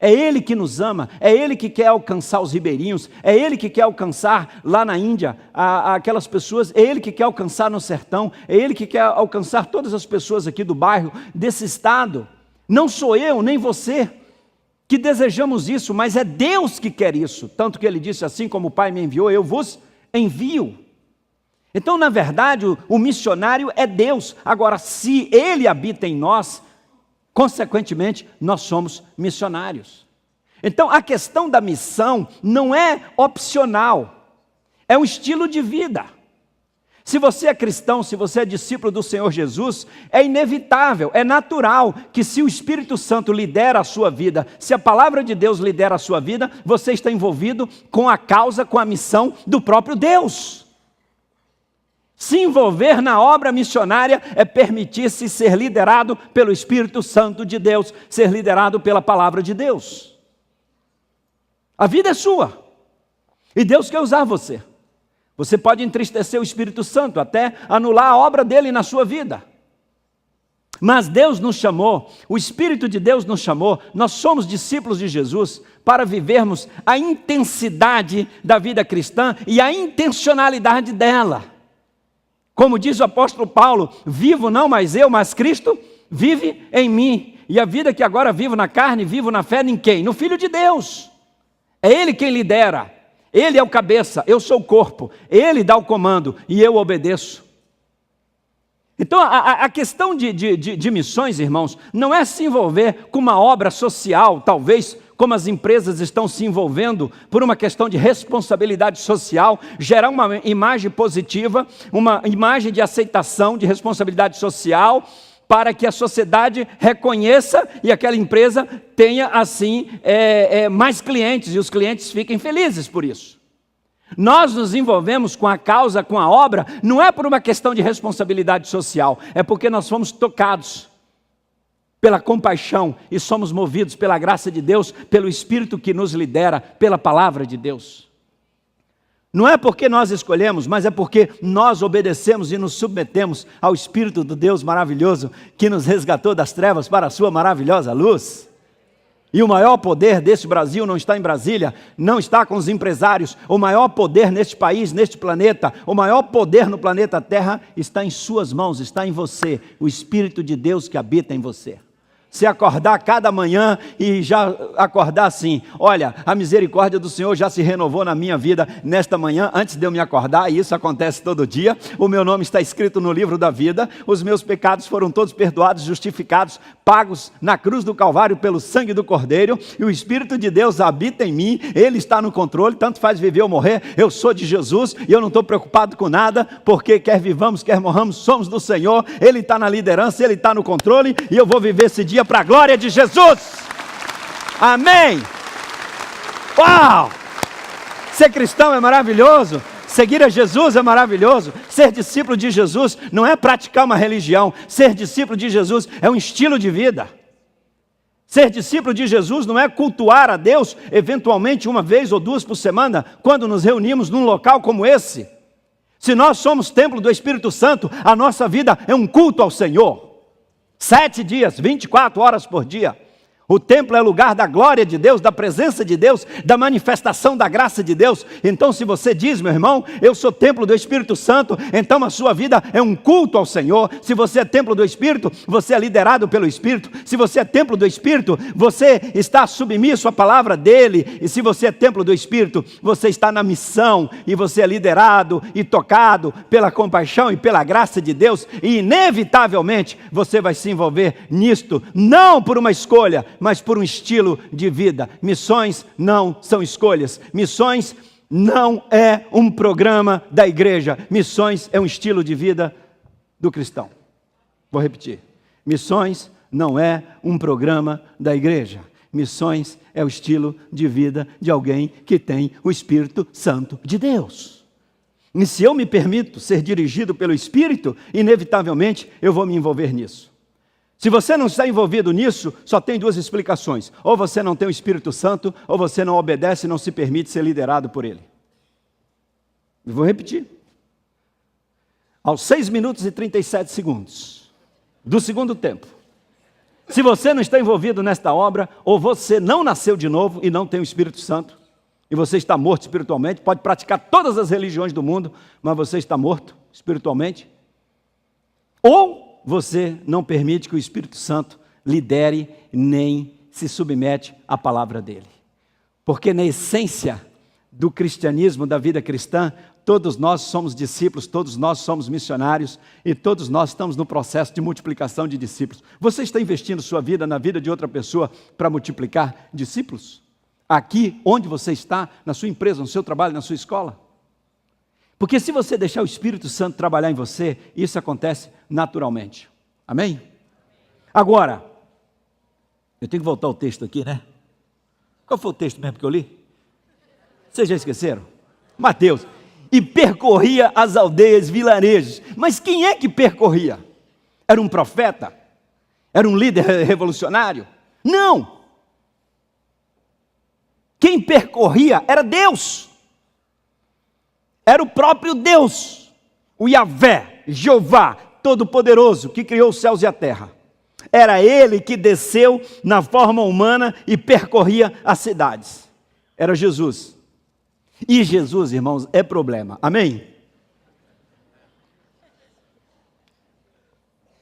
É Ele que nos ama, é Ele que quer alcançar os ribeirinhos, é Ele que quer alcançar lá na Índia aquelas pessoas, é Ele que quer alcançar no sertão, é Ele que quer alcançar todas as pessoas aqui do bairro, desse estado. Não sou eu, nem você, que desejamos isso, mas é Deus que quer isso, tanto que Ele disse assim como o Pai me enviou, eu vos envio. Então, na verdade, o missionário é Deus. Agora, se Ele habita em nós, consequentemente, nós somos missionários. Então, a questão da missão não é opcional, é um estilo de vida. Se você é cristão, se você é discípulo do Senhor Jesus, é inevitável, é natural que se o Espírito Santo lidera a sua vida, se a palavra de Deus lidera a sua vida, você está envolvido com a causa, com a missão do próprio Deus. Se envolver na obra missionária é permitir-se ser liderado pelo Espírito Santo de Deus, ser liderado pela palavra de Deus. A vida é sua, e Deus quer usar você. Você pode entristecer o Espírito Santo, até anular a obra dele na sua vida. Mas Deus nos chamou, o Espírito de Deus nos chamou, nós somos discípulos de Jesus para vivermos a intensidade da vida cristã e a intencionalidade dela. Como diz o apóstolo Paulo, vivo não mais eu, mas Cristo vive em mim. E a vida que agora vivo na carne, vivo na fé em quem? No Filho de Deus. É Ele quem lidera. Ele é o cabeça, eu sou o corpo, Ele dá o comando e eu obedeço. Então, a questão de missões, irmãos, não é se envolver com uma obra social, talvez, como as empresas estão se envolvendo, por uma questão de responsabilidade social, gerar uma imagem positiva, uma imagem de aceitação, de responsabilidade social, para que a sociedade reconheça e aquela empresa tenha, assim, mais clientes, e os clientes fiquem felizes por isso. Nós nos envolvemos com a causa, com a obra, não é por uma questão de responsabilidade social, é porque nós fomos tocados pela compaixão e somos movidos pela graça de Deus, pelo Espírito que nos lidera, pela palavra de Deus. Não é porque nós escolhemos, mas é porque nós obedecemos e nos submetemos ao Espírito do Deus maravilhoso que nos resgatou das trevas para a sua maravilhosa luz. E o maior poder deste Brasil não está em Brasília, não está com os empresários. O maior poder neste país, neste planeta, o maior poder no planeta Terra está em suas mãos, está em você, o Espírito de Deus que habita em você. Se acordar cada manhã e já acordar assim, olha, a misericórdia do Senhor já se renovou na minha vida nesta manhã, antes de eu me acordar, e isso acontece todo dia, o meu nome está escrito no livro da vida, os meus pecados foram todos perdoados, justificados, pagos na cruz do Calvário pelo sangue do Cordeiro, e o Espírito de Deus habita em mim, Ele está no controle, tanto faz viver ou morrer, eu sou de Jesus, e eu não estou preocupado com nada, porque quer vivamos, quer morramos, somos do Senhor, Ele está na liderança, Ele está no controle, e eu vou viver esse dia para a glória de Jesus. Amém. Uau! Ser cristão é maravilhoso. Seguir a Jesus é maravilhoso. Ser discípulo de Jesus não é praticar uma religião. Ser discípulo de Jesus é um estilo de vida. Ser discípulo de Jesus não é cultuar a Deus eventualmente uma vez ou duas por semana, quando nos reunimos num local como esse. Se nós somos templo do Espírito Santo, a nossa vida é um culto ao Senhor. 7 dias, 24 horas por dia. O templo é lugar da glória de Deus, da presença de Deus, da manifestação da graça de Deus. Então, se você diz, meu irmão, eu sou templo do Espírito Santo, então a sua vida é um culto ao Senhor. Se você é templo do Espírito, você é liderado pelo Espírito. Se você é templo do Espírito, você está submisso à palavra dele. E se você é templo do Espírito, você está na missão e você é liderado e tocado pela compaixão e pela graça de Deus. E inevitavelmente você vai se envolver nisto, não por uma escolha, mas por um estilo de vida. Missões não são escolhas. Missões não é um programa da igreja. Missões é um estilo de vida do cristão. Vou repetir. Missões não é um programa da igreja. Missões é o estilo de vida de alguém que tem o Espírito Santo de Deus. E se eu me permito ser dirigido pelo Espírito, inevitavelmente eu vou me envolver nisso. Se você não está envolvido nisso, só tem 2 explicações. Ou você não tem o Espírito Santo, ou você não obedece e não se permite ser liderado por ele. Eu vou repetir. Aos 6 minutos e 37 segundos do segundo tempo, se você não está envolvido nesta obra, ou você não nasceu de novo e não tem o Espírito Santo, e você está morto espiritualmente, pode praticar todas as religiões do mundo, mas você está morto espiritualmente, ou você não permite que o Espírito Santo lidere nem se submete à palavra dele. Porque na essência do cristianismo, da vida cristã, todos nós somos discípulos, todos nós somos missionários e todos nós estamos no processo de multiplicação de discípulos. Você está investindo sua vida na vida de outra pessoa para multiplicar discípulos? Aqui, onde você está, na sua empresa, no seu trabalho, na sua escola? Porque se você deixar o Espírito Santo trabalhar em você, isso acontece naturalmente. Amém? Agora, eu tenho que voltar ao texto aqui, né? Qual foi o texto mesmo que eu li? Vocês já esqueceram? Mateus. E percorria as aldeias, vilarejos. Mas quem é que percorria? Era um profeta? Era um líder revolucionário? Não! Quem percorria era Deus. Era o próprio Deus, o Yahvé, Jeová, Todo-Poderoso, que criou os céus e a terra. Era Ele que desceu na forma humana e percorria as cidades. Era Jesus. E Jesus, irmãos, é problema. Amém?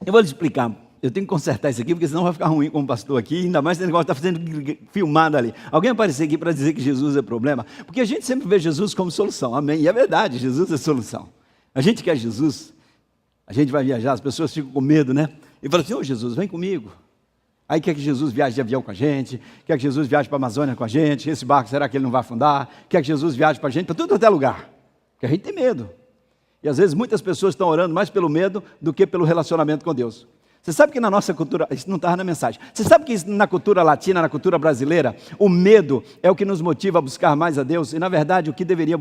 Eu vou lhe explicar. Eu tenho que consertar isso aqui, porque senão vai ficar ruim como pastor aqui, ainda mais esse negócio está sendo filmado ali. Alguém aparecer aqui para dizer que Jesus é problema? Porque a gente sempre vê Jesus como solução, amém? E é verdade, Jesus é solução. A gente quer Jesus A gente vai viajar, as pessoas ficam com medo, né? E falam assim, ô Jesus, vem comigo. Aí quer que Jesus viaje de avião com a gente, quer que Jesus viaje para a Amazônia com a gente, esse barco, será que ele não vai afundar? Quer que Jesus viaje para a gente, para tudo até lugar. Porque a gente tem medo. E às vezes muitas pessoas estão orando mais pelo medo do que pelo relacionamento com Deus. Você sabe que na nossa cultura, isso não estava na mensagem, você sabe que na cultura latina, na cultura brasileira, o medo é o que nos motiva a buscar mais a Deus? E na verdade o que deveria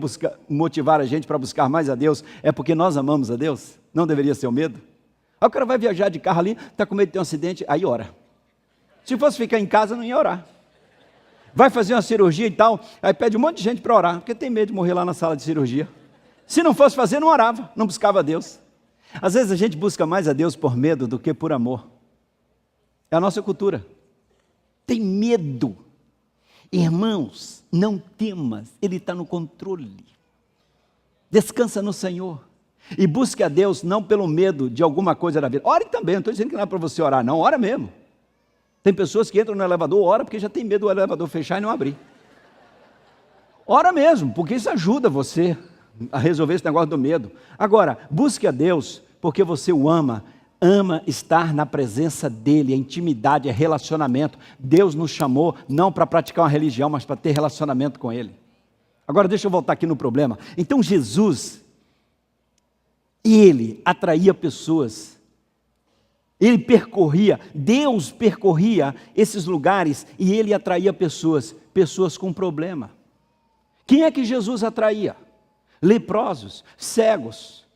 motivar a gente para buscar mais a Deus é porque nós amamos a Deus? Não deveria ser o medo? Aí o cara vai viajar de carro ali, está com medo de ter um acidente, aí ora. Se fosse ficar em casa, não ia orar. Vai fazer uma cirurgia e tal, aí pede um monte de gente para orar, porque tem medo de morrer lá na sala de cirurgia. Se não fosse fazer, não orava, não buscava a Deus. Às vezes a gente busca mais a Deus por medo do que por amor. É a nossa cultura. Tem medo. Irmãos, não temas, Ele está no controle. Descansa no Senhor. E busque a Deus não pelo medo de alguma coisa da vida. Ore também, não estou dizendo que não é para você orar, não, ora mesmo. Tem pessoas que entram no elevador, ora porque já tem medo do elevador fechar e não abrir. Ora mesmo, porque isso ajuda você a resolver esse negócio do medo. Agora, busque a Deus porque você o ama estar na presença dEle, a intimidade, é relacionamento. Deus nos chamou não para praticar uma religião, mas para ter relacionamento com Ele. Agora deixa eu voltar aqui no problema. Então Jesus, Ele atraía pessoas, Ele percorria, Deus percorria esses lugares e Ele atraía pessoas com problema. Quem é que Jesus atraía? Leprosos, cegos,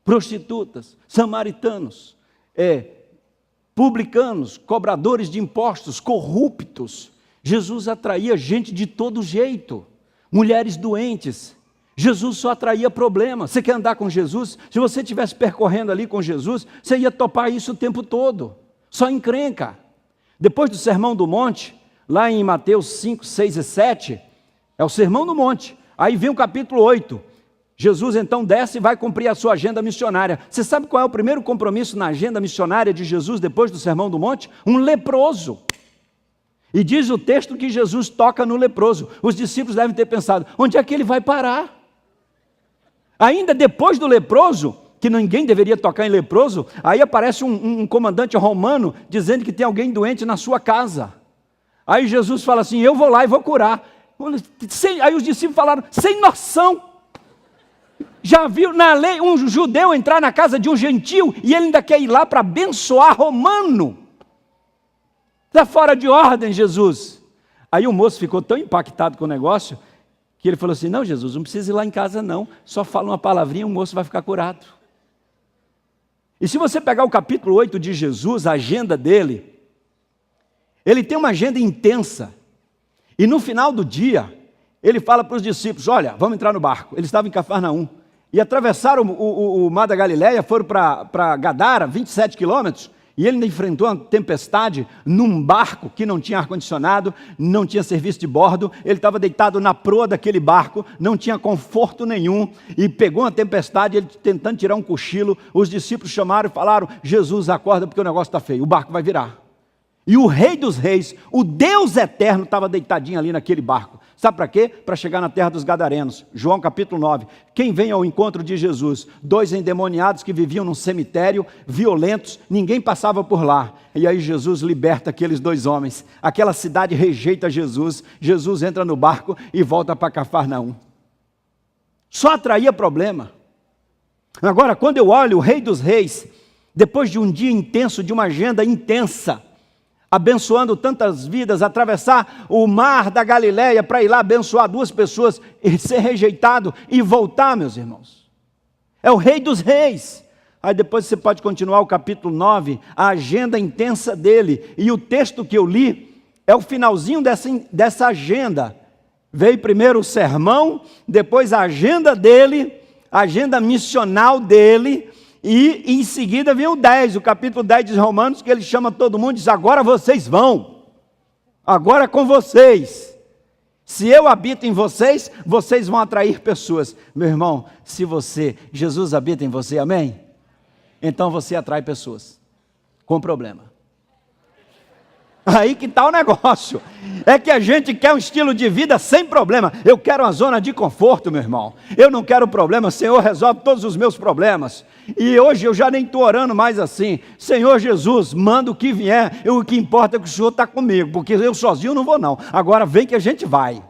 prostitutas, samaritanos, publicanos, cobradores de impostos, corruptos. Jesus atraía gente de todo jeito, mulheres doentes. Jesus só atraía problemas. Você quer andar com Jesus? Se você estivesse percorrendo ali com Jesus, você ia topar isso o tempo todo, só encrenca. Depois do Sermão do Monte, lá em Mateus 5, 6 e 7, é o Sermão do Monte, aí vem o capítulo 8, Jesus então desce e vai cumprir a sua agenda missionária. Você sabe qual é o primeiro compromisso na agenda missionária de Jesus depois do Sermão do Monte? Um leproso. E diz o texto que Jesus toca no leproso. Os discípulos devem ter pensado, onde é que ele vai parar? Ainda depois do leproso, que ninguém deveria tocar em leproso, aí aparece um comandante romano dizendo que tem alguém doente na sua casa. Aí Jesus fala assim, eu vou lá e vou curar. Aí os discípulos falaram, sem noção. Já viu na lei um judeu entrar na casa de um gentil e ele ainda quer ir lá para abençoar romano? Está fora de ordem, Jesus. Aí o moço ficou tão impactado com o negócio que ele falou assim, não Jesus, não precisa ir lá em casa não, só fala uma palavrinha e o moço vai ficar curado. E se você pegar o capítulo 8 de Jesus, a agenda dele, ele tem uma agenda intensa. E no final do dia, ele fala para os discípulos, olha, vamos entrar no barco. Eles estavam em Cafarnaum. E atravessaram o mar da Galileia, foram para Gadara, 27 quilômetros, e ele enfrentou uma tempestade num barco que não tinha ar-condicionado, não tinha serviço de bordo, ele estava deitado na proa daquele barco, não tinha conforto nenhum, e pegou uma tempestade, ele tentando tirar um cochilo, os discípulos chamaram e falaram, Jesus, acorda porque o negócio está feio, o barco vai virar. E o Rei dos Reis, o Deus eterno, estava deitadinho ali naquele barco. Sabe para quê? Para chegar na terra dos Gadarenos. João capítulo 9. Quem vem ao encontro de Jesus? 2 endemoniados que viviam num cemitério, violentos, ninguém passava por lá. E aí Jesus liberta aqueles 2 homens. Aquela cidade rejeita Jesus. Jesus entra no barco e volta para Cafarnaum. Só atraía problema. Agora, quando eu olho o Rei dos Reis, depois de um dia intenso, de uma agenda intensa, abençoando tantas vidas, atravessar o mar da Galileia para ir lá abençoar 2 pessoas, e ser rejeitado e voltar, meus irmãos. É o Rei dos Reis. Aí depois você pode continuar o capítulo 9, a agenda intensa dele, e o texto que eu li é o finalzinho dessa agenda. Veio primeiro o sermão, depois a agenda dele, a agenda missional dele, e em seguida vem o capítulo 10 de Romanos, que ele chama todo mundo e diz, agora vocês vão, agora é com vocês, se eu habito em vocês, vocês vão atrair pessoas. Meu irmão, se Jesus habita em você, amém? Então você atrai pessoas, com problema. Aí que está o negócio. É que a gente quer um estilo de vida sem problema. Eu quero uma zona de conforto, meu irmão. Eu não quero problema. Senhor, resolve todos os meus problemas. E hoje eu já nem estou orando mais assim. Senhor Jesus, manda o que vier. O que importa é que o Senhor está comigo. Porque eu sozinho não vou não. Agora vem que a gente vai.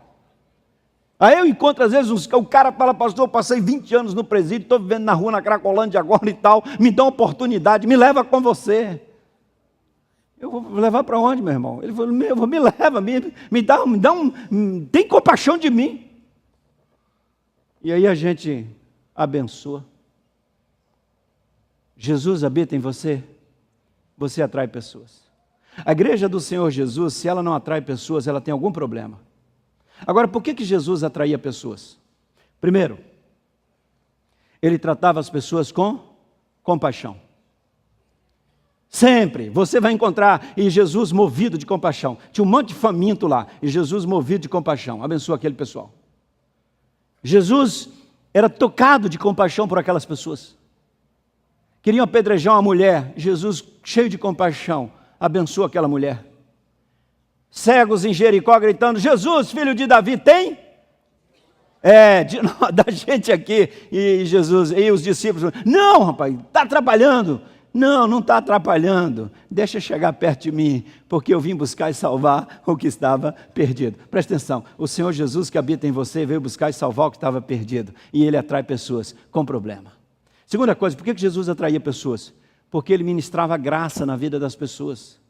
Aí eu encontro às vezes o cara fala, pastor, eu passei 20 anos no presídio, estou vivendo na rua, na Cracolândia agora e tal. Me dá uma oportunidade, me leva com você. Eu vou levar para onde, meu irmão? Ele falou, me leva, me dá tem compaixão de mim. E aí a gente abençoa. Jesus habita em você, você atrai pessoas. A igreja do Senhor Jesus, se ela não atrai pessoas, ela tem algum problema. Agora, por que Jesus atraía pessoas? Primeiro, ele tratava as pessoas com compaixão. Sempre, você vai encontrar, e Jesus movido de compaixão. Tinha um monte de faminto lá, e Jesus movido de compaixão, abençoa aquele pessoal. Jesus era tocado de compaixão por aquelas pessoas. Queriam apedrejar uma mulher, Jesus cheio de compaixão, abençoa aquela mulher. Cegos em Jericó gritando, Jesus, filho de Davi, tem? Da gente aqui, e Jesus, e os discípulos, não rapaz, está atrapalhando. Não está atrapalhando, deixa chegar perto de mim, porque eu vim buscar e salvar o que estava perdido. Presta atenção, o Senhor Jesus que habita em você veio buscar e salvar o que estava perdido, e Ele atrai pessoas com problema. Segunda coisa, por que Jesus atraía pessoas? Porque Ele ministrava graça na vida das pessoas.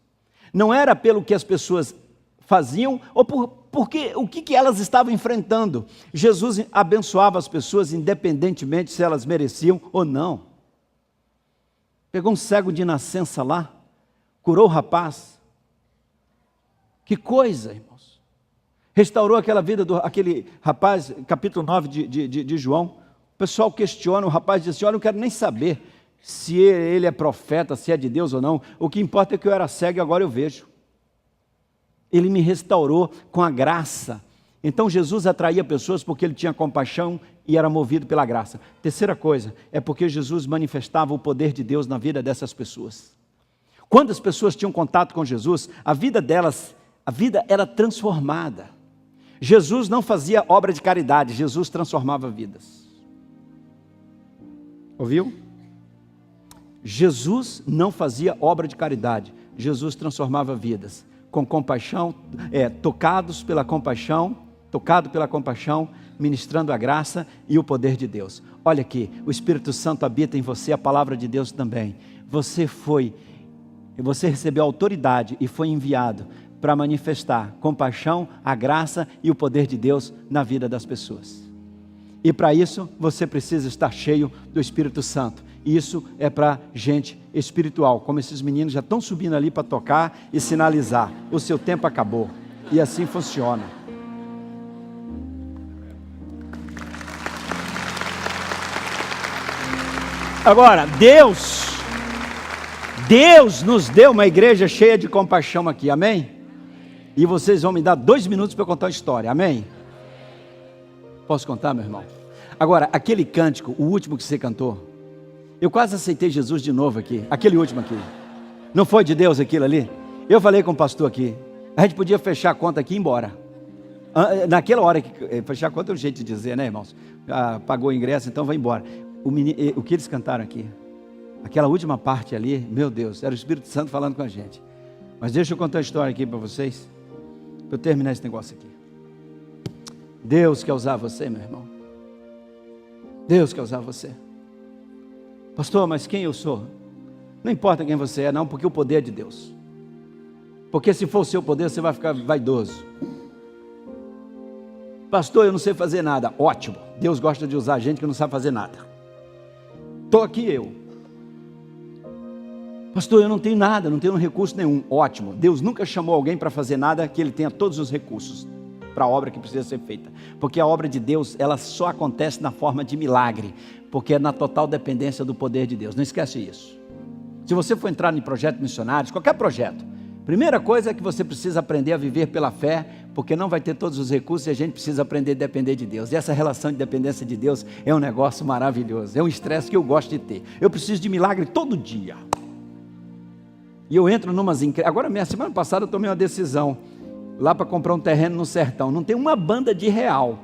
Não era pelo que as pessoas faziam, ou porque o que elas estavam enfrentando. Jesus abençoava as pessoas independentemente se elas mereciam ou não. Pegou um cego de nascença lá, curou o rapaz. Que coisa, irmãos. Restaurou aquela vida daquele rapaz, capítulo 9 de João. O pessoal questiona, o rapaz diz assim, olha, eu não quero nem saber se ele é profeta, se é de Deus ou não. O que importa é que eu era cego e agora eu vejo. Ele me restaurou com a graça. Então Jesus atraía pessoas porque Ele tinha compaixão e era movido pela graça. Terceira coisa, é porque Jesus manifestava o poder de Deus na vida dessas pessoas. Quando as pessoas tinham contato com Jesus, a vida era transformada. Jesus não fazia obra de caridade, Jesus transformava vidas. Ouviu? Jesus não fazia obra de caridade, Jesus transformava vidas. Com compaixão, tocado pela compaixão, ministrando a graça e o poder de Deus. Olha aqui, o Espírito Santo habita em você, a palavra de Deus também. Você recebeu autoridade e foi enviado para manifestar compaixão, a graça e o poder de Deus na vida das pessoas. E para isso, você precisa estar cheio do Espírito Santo. Isso é para gente espiritual, como esses meninos já estão subindo ali para tocar e sinalizar. O seu tempo acabou. E assim funciona. Agora, Deus nos deu uma igreja cheia de compaixão aqui, amém? E vocês vão me dar 2 minutos para eu contar uma história, amém? Posso contar, meu irmão? Agora, aquele cântico, o último que você cantou, eu quase aceitei Jesus de novo aqui, aquele último aqui. Não foi de Deus aquilo ali? Eu falei com o pastor aqui, a gente podia fechar a conta aqui e ir embora. Naquela hora, fechar a conta é um jeito de dizer, né, irmãos? Pagou o ingresso, então vai embora. O que eles cantaram aqui, aquela última parte ali, meu Deus, era o Espírito Santo falando com a gente. Mas deixa eu contar a história aqui para vocês, para eu terminar esse negócio aqui. Deus quer usar você, meu irmão. Deus quer usar você. Pastor, mas quem eu sou? Não importa quem você é, não, porque o poder é de Deus. Porque se for o seu poder, você vai ficar vaidoso. Pastor, eu não sei fazer nada. Ótimo, Deus gosta de usar gente que não sabe fazer nada. Estou aqui eu. Pastor, eu não tenho nada, não tenho recurso nenhum. Ótimo, Deus nunca chamou alguém para fazer nada que Ele tenha todos os recursos para a obra que precisa ser feita. Porque a obra de Deus, ela só acontece na forma de milagre, porque é na total dependência do poder de Deus. Não esquece isso. Se você for entrar em projetos missionários, qualquer projeto, primeira coisa é que você precisa aprender a viver pela fé, porque não vai ter todos os recursos e a gente precisa aprender a depender de Deus. E essa relação de dependência de Deus é um negócio maravilhoso, é um estresse que eu gosto de ter. Eu preciso de milagre todo dia. E eu entro numas encrencas. Agora, semana passada eu tomei uma decisão lá para comprar um terreno no sertão. Não tem uma banda de real.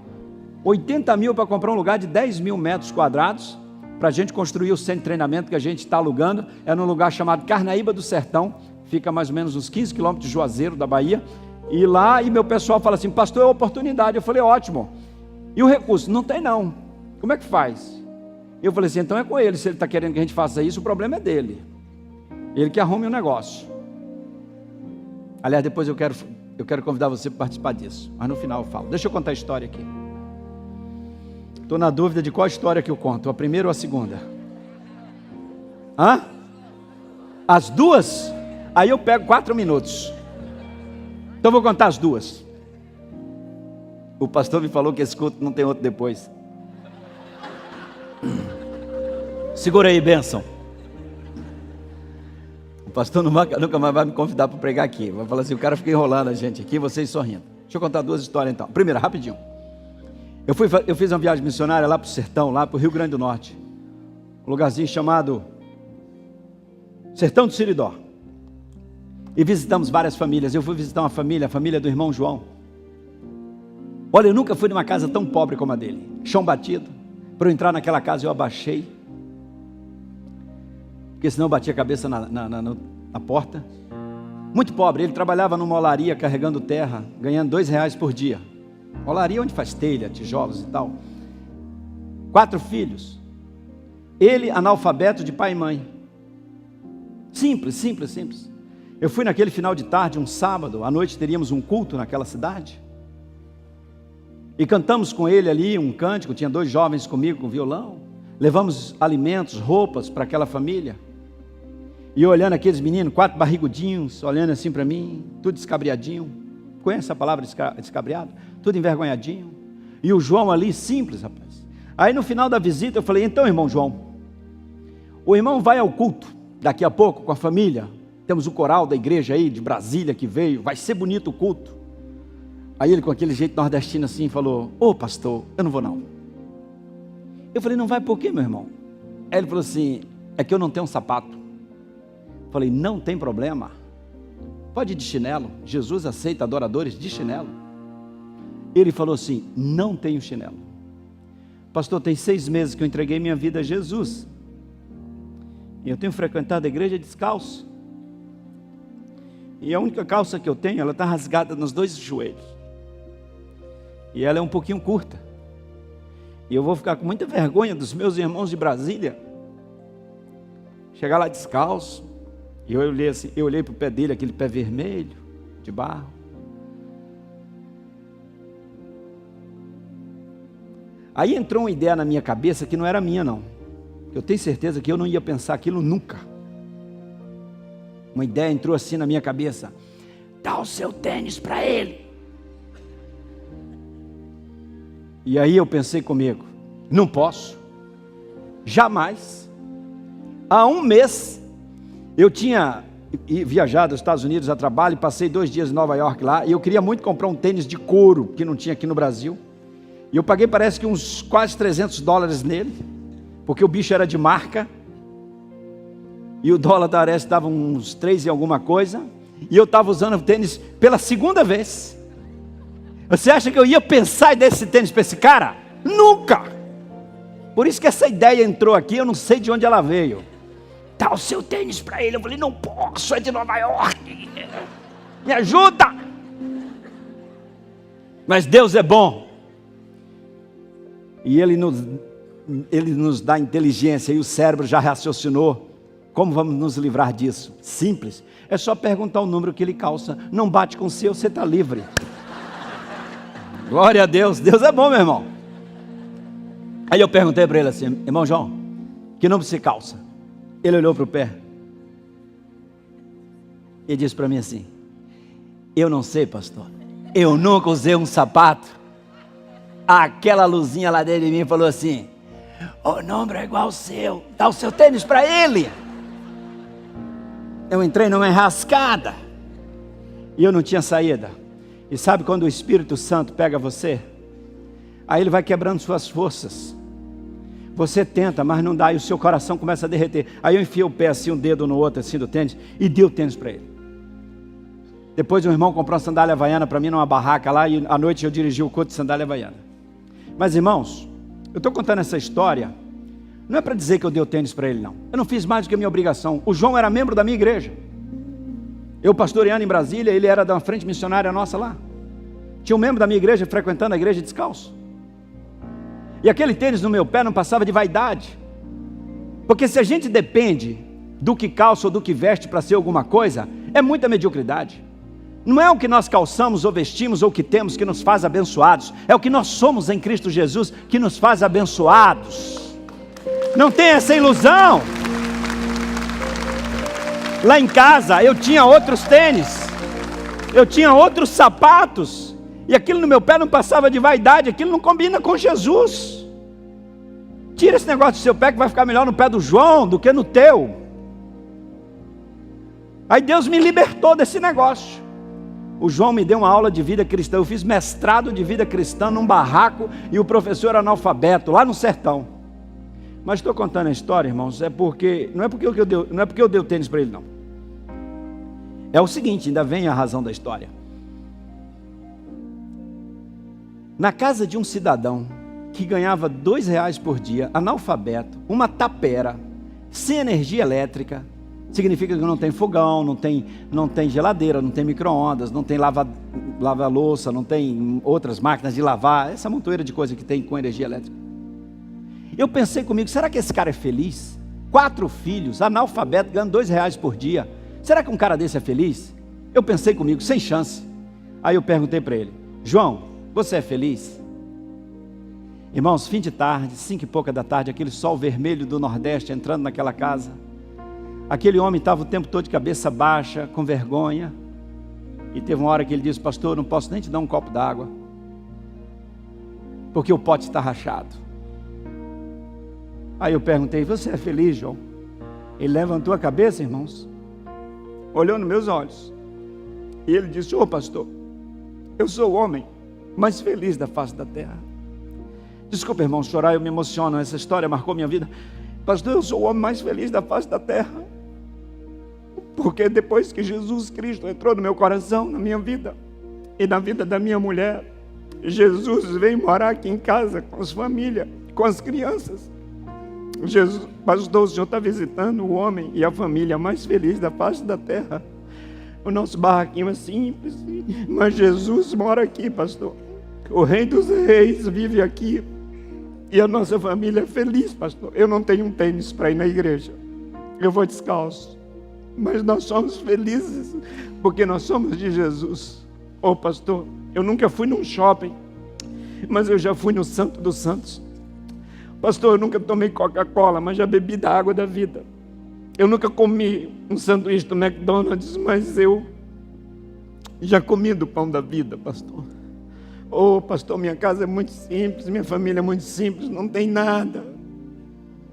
80 mil para comprar um lugar de 10 mil metros quadrados, para a gente construir o centro de treinamento que a gente está alugando. É num lugar chamado Carnaíba do Sertão, fica mais ou menos uns 15 quilômetros de Juazeiro, da Bahia. E lá, e meu pessoal fala assim, pastor, é oportunidade. Eu falei, ótimo. E o recurso? Não tem não. Como é que faz? Eu falei assim, então é com ele. Se ele está querendo que a gente faça isso, o problema é dele. Ele que arrume o negócio. Aliás, depois eu quero convidar você para participar disso. Mas no final eu falo. Deixa eu contar a história aqui. Estou na dúvida de qual história que eu conto, a primeira ou a segunda? As duas? Aí eu pego 4 minutos. Então eu vou contar as duas. O pastor me falou que esse culto não tem outro depois. Segura aí, bênção. O pastor nunca mais vai me convidar para pregar aqui. Vai falar assim, o cara fica enrolando a gente aqui, vocês sorrindo. Deixa eu contar 2 histórias então. Primeira, rapidinho. Eu fiz uma viagem missionária lá para o sertão, lá para o Rio Grande do Norte. Um lugarzinho chamado Sertão do Siridó. E visitamos várias famílias. Eu fui visitar uma família, a família do irmão João. Olha, eu nunca fui numa casa tão pobre como a dele. Chão batido. Para eu entrar naquela casa eu abaixei. Porque senão eu batia a cabeça na porta. Muito pobre. Ele trabalhava numa olaria carregando terra, ganhando R$2 por dia. Olaria onde faz telha, tijolos e tal. 4 filhos. Ele analfabeto de pai e mãe. Simples, simples, simples. Eu fui naquele final de tarde, um sábado, à noite teríamos um culto naquela cidade. E cantamos com ele ali um cântico, tinha 2 jovens comigo com violão. Levamos alimentos, roupas para aquela família. E eu olhando aqueles meninos, 4 barrigudinhos, olhando assim para mim, tudo escabriadinho. Conhece a palavra escabriado? Tudo envergonhadinho. E o João ali, simples, rapaz. Aí no final da visita eu falei, então irmão João, o irmão vai ao culto, daqui a pouco com a família. Temos o coral da igreja aí, de Brasília, que veio, vai ser bonito o culto. Aí ele com aquele jeito nordestino assim, falou, ô pastor, eu não vou não. Eu falei, não vai por quê meu irmão? Aí ele falou assim, é que eu não tenho um sapato. Falei, não tem problema. Pode ir de chinelo, Jesus aceita adoradores de chinelo. Ele falou assim, não tenho chinelo. Pastor, tem 6 meses que eu entreguei minha vida a Jesus. E eu tenho frequentado a igreja descalço. E a única calça que eu tenho, ela está rasgada nos 2 joelhos. E ela é um pouquinho curta. E eu vou ficar com muita vergonha dos meus irmãos de Brasília. Chegar lá descalço. E eu olhei assim, eu olhei para o pé dele, aquele pé vermelho, de barro. Aí entrou uma ideia na minha cabeça que não era minha não. Eu tenho certeza que eu não ia pensar aquilo nunca. Uma ideia entrou assim na minha cabeça. Dá o seu tênis para ele. E aí eu pensei comigo, não posso. Jamais. Há 1 mês, eu tinha viajado aos Estados Unidos a trabalho, passei 2 dias em Nova York lá, e eu queria muito comprar um tênis de couro, que não tinha aqui no Brasil. E eu paguei parece que uns quase $300 nele, porque o bicho era de marca. E o dólar da Areste estava uns 3 e alguma coisa. E eu estava usando o tênis pela 2ª vez. Você acha que eu ia pensar em dar esse tênis para esse cara? Nunca! Por isso que essa ideia entrou aqui, eu não sei de onde ela veio. Dá o seu tênis para ele. Eu falei, não posso, é de Nova York. Me ajuda! Mas Deus é bom. E Ele nos dá inteligência, e o cérebro já raciocinou. Como vamos nos livrar disso? Simples. É só perguntar o número que ele calça. Não bate com o seu, você está livre. Glória a Deus. Deus é bom, meu irmão. Aí eu perguntei para ele assim, irmão João, que número você calça? Ele olhou para o pé. E disse para mim assim, eu não sei, pastor. Eu nunca usei um sapato. Aquela luzinha lá dentro de mim falou assim, o número é igual ao seu. Dá o seu tênis para ele. Eu entrei numa enrascada. E eu não tinha saída. E sabe quando o Espírito Santo pega você? Aí ele vai quebrando suas forças. Você tenta, mas não dá, e o seu coração começa a derreter. Aí eu enfiei o pé assim, um dedo no outro assim do tênis, e dei o tênis para ele. Depois um irmão comprou uma sandália havaiana para mim numa barraca lá, e à noite eu dirigi o culto de sandália havaiana. Mas irmãos, eu estou contando essa história, não é para dizer que eu dei o tênis para ele, não. Eu não fiz mais do que a minha obrigação. O João era membro da minha igreja. Eu pastoreando em Brasília, ele era da frente missionária nossa lá. Tinha um membro da minha igreja frequentando a igreja descalço. E aquele tênis no meu pé não passava de vaidade. Porque se a gente depende do que calça ou do que veste para ser alguma coisa, é muita mediocridade. Não é o que nós calçamos ou vestimos ou o que temos que nos faz abençoados. É o que nós somos em Cristo Jesus que nos faz abençoados. Não tem essa ilusão. Lá em casa eu tinha outros tênis, eu tinha outros sapatos, e aquilo no meu pé não passava de vaidade, aquilo não combina com Jesus. Tira esse negócio do seu pé que vai ficar melhor no pé do João do que no teu. Aí Deus me libertou desse negócio. O João me deu uma aula de vida cristã, eu fiz mestrado de vida cristã num barraco, e o professor era analfabeto, lá no sertão. Mas estou contando a história, irmãos, não é porque eu dei o tênis para ele, não. É o seguinte, ainda vem a razão da história. Na casa de um cidadão que ganhava R$2 por dia, analfabeto, uma tapera, sem energia elétrica, significa que não tem fogão, não tem geladeira, não tem micro-ondas, não tem lava-louça, não tem outras máquinas de lavar, essa montoeira de coisa que tem com energia elétrica. Eu pensei comigo, será que esse cara é feliz? 4 filhos, analfabeto, ganhando R$2 por dia. Será que um cara desse é feliz? Eu pensei comigo, sem chance. Aí eu perguntei para ele, João, você é feliz? Irmãos, fim de tarde, 5 e pouca da tarde, aquele sol vermelho do Nordeste entrando naquela casa. Aquele homem estava o tempo todo de cabeça baixa, com vergonha. E teve uma hora que ele disse, pastor, não posso nem te dar um copo d'água, porque o pote está rachado. Aí eu perguntei, você é feliz, João? Ele levantou a cabeça, irmãos, olhou nos meus olhos, e ele disse, pastor, eu sou o homem mais feliz da face da terra. Desculpa, irmão, chorar, eu me emociono, essa história marcou minha vida. Pastor, eu sou o homem mais feliz da face da terra, porque depois que Jesus Cristo entrou no meu coração, na minha vida, e na vida da minha mulher, Jesus veio morar aqui em casa, com as famílias, com as crianças. Jesus, pastor, o Senhor está visitando o homem e a família mais feliz da face da terra. O nosso barraquinho é simples, mas Jesus mora aqui, pastor. O Rei dos Reis vive aqui. E a nossa família é feliz, pastor. Eu não tenho um tênis para ir na igreja, eu vou descalço. Mas nós somos felizes, porque nós somos de Jesus. Pastor, eu nunca fui num shopping, mas eu já fui no Santo dos Santos. Pastor, eu nunca tomei Coca-Cola, mas já bebi da água da vida. Eu nunca comi um sanduíche do McDonald's, mas eu já comi do pão da vida, pastor. Pastor, minha casa é muito simples, minha família é muito simples, não tem nada.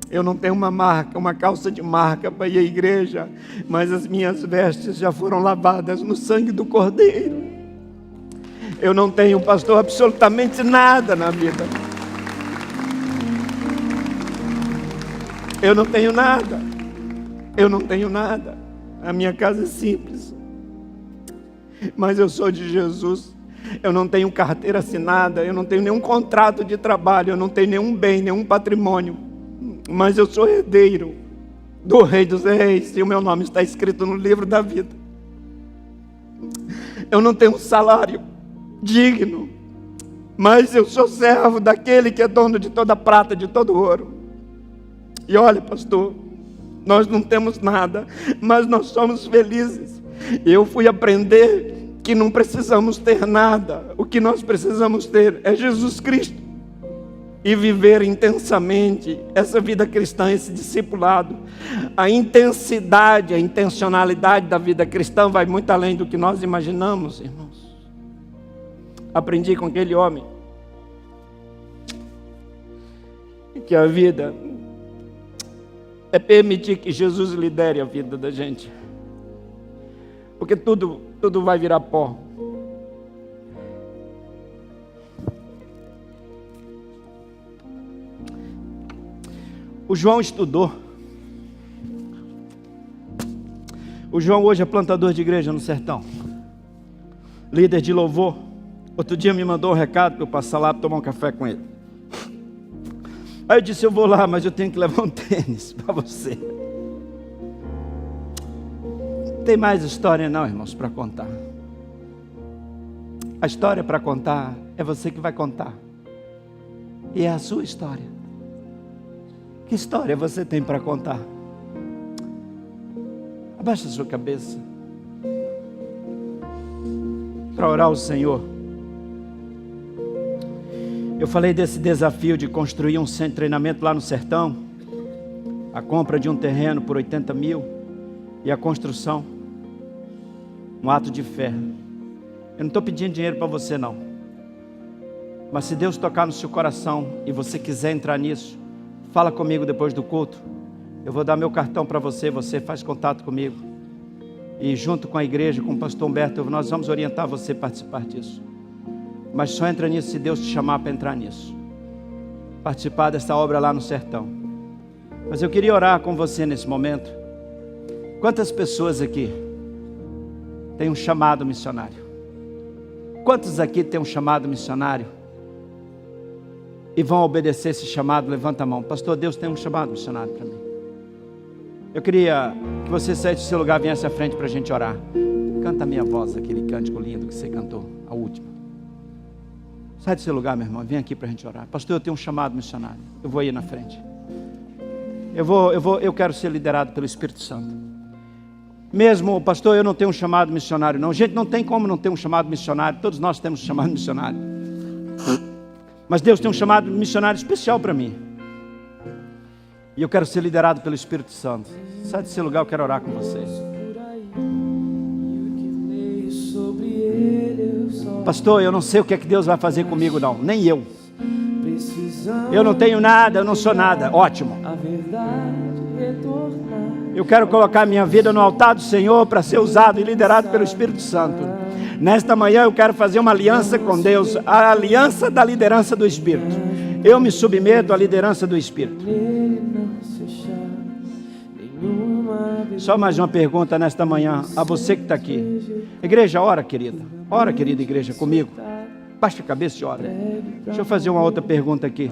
Eu não tenho uma calça de marca para ir à igreja, mas as minhas vestes já foram lavadas no sangue do Cordeiro. Eu não tenho, pastor, absolutamente nada na vida. Eu não tenho nada. Eu não tenho nada. A minha casa é simples. Mas eu sou de Jesus. Eu não tenho carteira assinada, eu não tenho nenhum contrato de trabalho, eu não tenho nenhum bem, nenhum patrimônio. Mas eu sou herdeiro do Rei dos Reis, e o meu nome está escrito no livro da vida. Eu não tenho um salário digno, mas eu sou servo daquele que é dono de toda prata, de todo ouro. E olha, pastor, nós não temos nada, mas nós somos felizes. Eu fui aprender que não precisamos ter nada, o que nós precisamos ter é Jesus Cristo, e viver intensamente essa vida cristã, esse discipulado. A intensidade, a intencionalidade da vida cristã vai muito além do que nós imaginamos, irmãos. Aprendi com aquele homem que a vida é permitir que Jesus lidere a vida da gente, porque tudo vai virar pó. O João estudou. O João hoje é plantador de igreja no sertão. Líder de louvor. Outro dia me mandou um recado para eu passar lá para tomar um café com ele. Aí eu disse, eu vou lá, mas eu tenho que levar um tênis para você. Não tem mais história não, irmãos, para contar. A história para contar é você que vai contar. E é a sua história. Que história você tem para contar? Abaixa a sua cabeça. Para orar ao Senhor. Eu falei desse desafio de construir um centro de treinamento lá no sertão. A compra de um terreno por 80 mil. E a construção. Um ato de fé. Eu não estou pedindo dinheiro para você não. Mas se Deus tocar no seu coração e você quiser entrar nisso, fala comigo depois do culto. Eu vou dar meu cartão para você, você faz contato comigo. E junto com a igreja, com o pastor Humberto, nós vamos orientar você a participar disso. Mas só entra nisso se Deus te chamar para entrar nisso. Participar dessa obra lá no sertão. Mas eu queria orar com você nesse momento. Quantas pessoas aqui têm um chamado missionário? Quantos aqui têm um chamado missionário? E vão obedecer esse chamado? Levanta a mão. Pastor, Deus tem um chamado missionário para mim. Eu queria que você saísse do seu lugar e viesse à frente para a gente orar. Canta a minha voz, aquele cântico lindo que você cantou, a última. Sai do seu lugar, meu irmão, vem aqui para a gente orar. Pastor, eu tenho um chamado missionário. Eu vou ir na frente. Eu quero ser liderado pelo Espírito Santo. Mesmo, pastor, eu não tenho um chamado missionário não. Gente, não tem como não ter um chamado missionário. Todos nós temos um chamado missionário. Mas Deus tem um chamado missionário especial para mim. E eu quero ser liderado pelo Espírito Santo. Sai do seu lugar, eu quero orar com vocês. Pastor, eu não sei o que é que Deus vai fazer comigo não. Nem eu. Eu não tenho nada, eu não sou nada. Ótimo. Eu quero colocar minha vida no altar do Senhor para ser usado e liderado pelo Espírito Santo. Nesta manhã eu quero fazer uma aliança com Deus, a aliança da liderança do Espírito. Eu me submeto à liderança do Espírito. Só mais uma pergunta nesta manhã, a você que está aqui. Igreja, ora querida igreja, comigo. Baixa a cabeça e ora. Deixa eu fazer uma outra pergunta aqui.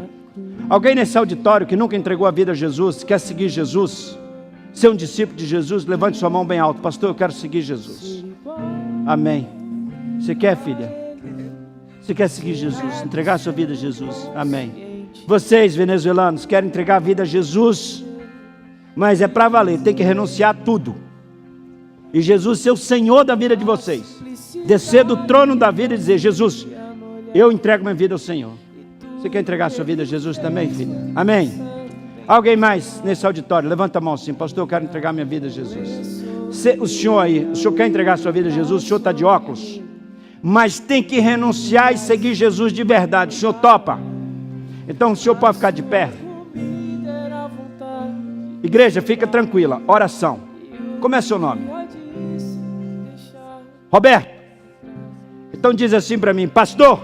Alguém nesse auditório que nunca entregou a vida a Jesus, quer seguir Jesus, ser um discípulo de Jesus, levante sua mão bem alto. Pastor, eu quero seguir Jesus. Amém. Você quer, filha? Você quer seguir Jesus, entregar a sua vida a Jesus? Amém. Vocês, venezuelanos, querem entregar a vida a Jesus, mas é para valer, tem que renunciar a tudo. E Jesus ser o Senhor da vida de vocês. Descer do trono da vida e dizer, Jesus, eu entrego minha vida ao Senhor. Você quer entregar a sua vida a Jesus também, filha? Amém. Alguém mais nesse auditório? Levanta a mão assim, pastor, eu quero entregar minha vida a Jesus. O senhor aí, o senhor quer entregar a sua vida a Jesus? O senhor está de óculos? Mas tem que renunciar e seguir Jesus de verdade. O senhor topa? Então o senhor pode ficar de pé. Igreja, fica tranquila. Oração. Como é seu nome? Roberto. Então diz assim para mim, pastor,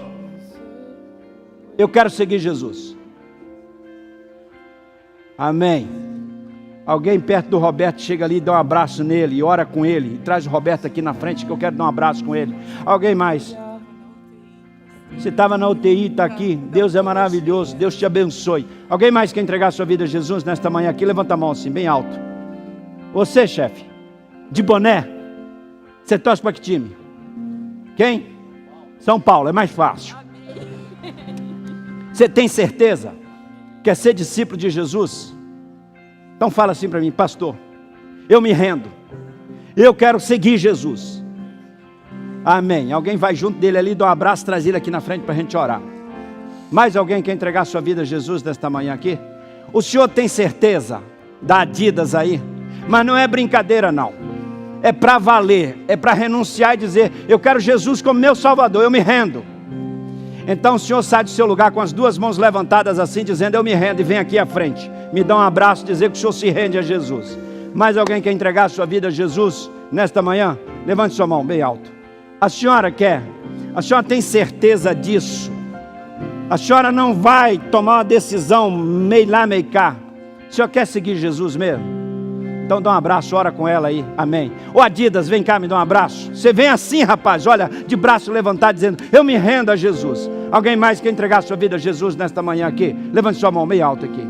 eu quero seguir Jesus. Amém. Alguém perto do Roberto chega ali e dá um abraço nele e ora com ele. E traz o Roberto aqui na frente que eu quero dar um abraço com ele. Alguém mais? Você estava na UTI, está aqui. Deus é maravilhoso. Deus te abençoe. Alguém mais quer entregar a sua vida a Jesus nesta manhã aqui? Levanta a mão assim, bem alto. Você, chefe, de boné, você torce para que time? Quem? São Paulo, é mais fácil. Você tem certeza? Quer ser discípulo de Jesus? Então fala assim para mim, pastor, eu me rendo, eu quero seguir Jesus. Amém. Alguém vai junto dele ali, dá um abraço, traz ele aqui na frente para a gente orar. Mais alguém quer entregar sua vida a Jesus nesta manhã aqui? O senhor tem certeza da Adidas aí? Mas não é brincadeira não, é para valer, é para renunciar e dizer, eu quero Jesus como meu Salvador, eu me rendo. Então o senhor sai do seu lugar com as duas mãos levantadas assim, dizendo, eu me rendo, e vem aqui à frente, me dá um abraço, dizer que o senhor se rende a Jesus. Mais alguém quer entregar a sua vida a Jesus nesta manhã? Levante sua mão bem alto. A senhora quer? A senhora tem certeza disso? A senhora não vai tomar uma decisão meio lá, meio cá, O senhor quer seguir Jesus mesmo? Então dá um abraço, ora com ela aí, amém. Ô Adidas, vem cá, me dá um abraço. Você vem assim, rapaz, olha, de braço levantado, dizendo, eu me rendo a Jesus. Alguém mais quer entregar sua vida a Jesus nesta manhã aqui? Levante sua mão bem alta aqui.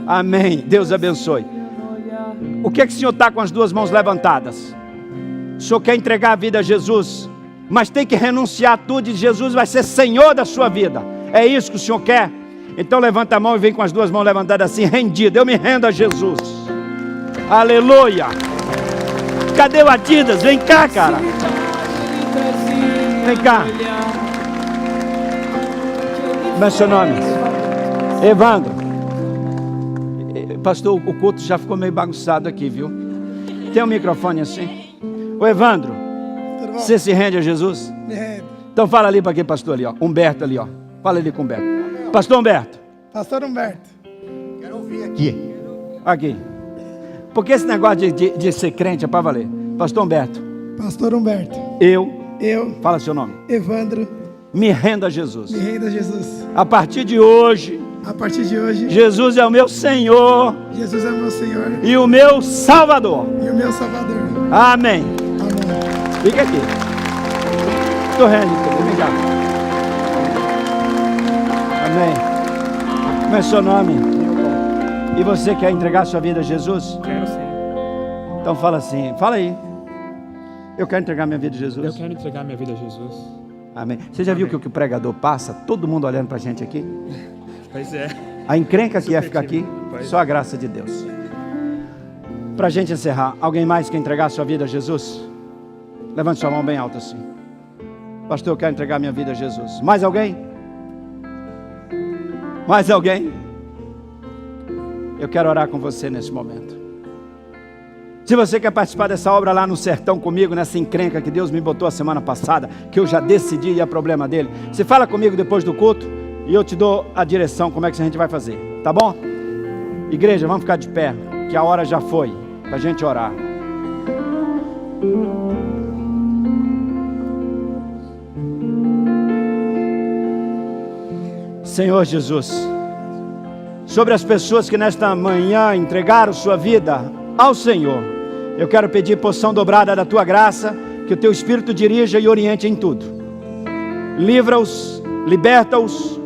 Amém, Deus abençoe. O que é que o senhor está com as duas mãos levantadas? O senhor quer entregar a vida a Jesus, mas tem que renunciar a tudo e Jesus vai ser Senhor da sua vida. É isso que o senhor quer? Então levanta a mão e vem com as duas mãos levantadas assim, rendido. Eu me rendo a Jesus. Aleluia. Cadê o Adidas? Vem cá, cara. Vem cá. Como é seu nome? Evandro. Pastor, o culto já ficou meio bagunçado aqui, viu? Tem um microfone assim? Ô Evandro, você se rende a Jesus? Me rendo. Então fala ali para aquele pastor ali, ó. Humberto ali, ó. Fala ali com o Humberto. Pastor Humberto. Pastor Humberto. Quero ouvir aqui. Aqui. Porque esse negócio de ser crente é para valer. Pastor Humberto. Pastor Humberto. Eu. Fala seu nome. Evandro. Me rendo a Jesus. Me rendo a Jesus. A partir de hoje. A partir de hoje. Jesus é o meu Senhor. Jesus é o meu Senhor. E o meu Salvador. E o meu Salvador. Amém. Amém. Fica aqui. Estou rendo. Obrigado. Amém. Como é seu nome? E você quer entregar sua vida a Jesus? Quero sim. Então fala assim, fala aí. Eu quero entregar minha vida a Jesus. Eu quero entregar minha vida a Jesus. Amém. Você já viu que o que o pregador passa? Todo mundo olhando pra gente aqui? Pois é. A encrenca que é ficar aqui, só a graça de Deus. Pra gente encerrar, alguém mais quer entregar sua vida a Jesus? Levante sua mão bem alta assim. Pastor, eu quero entregar minha vida a Jesus. Mais alguém? Mais alguém? Eu quero orar com você nesse momento. Se você quer participar dessa obra lá no sertão comigo, nessa encrenca que Deus me botou a semana passada, que eu já decidi e é problema dele, você fala comigo depois do culto e eu te dou a direção como é que a gente vai fazer, tá bom? Igreja, vamos ficar de pé, que a hora já foi para a gente orar. Senhor Jesus, sobre as pessoas que nesta manhã entregaram sua vida ao Senhor, eu quero pedir porção dobrada da Tua graça, que o Teu Espírito dirija e oriente em tudo. Livra-os, liberta-os,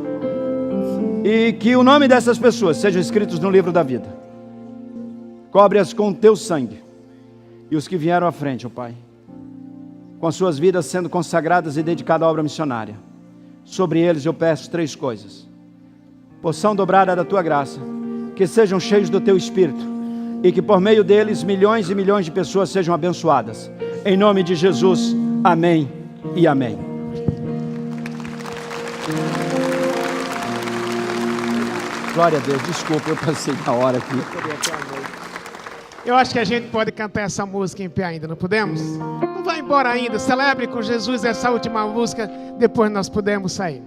e que o nome dessas pessoas sejam escritos no livro da vida. Cobre-as com o Teu sangue, e os que vieram à frente, ó Pai, com as suas vidas sendo consagradas e dedicadas à obra missionária. Sobre eles eu peço 3 coisas: porção dobrada da Tua graça, que sejam cheios do Teu Espírito, e que por meio deles milhões e milhões de pessoas sejam abençoadas. Em nome de Jesus, amém e amém. Glória a Deus, desculpa, eu passei na hora aqui. Eu acho que a gente pode cantar essa música em pé ainda, não podemos? Não vai embora ainda, celebre com Jesus essa última música, depois nós podemos sair.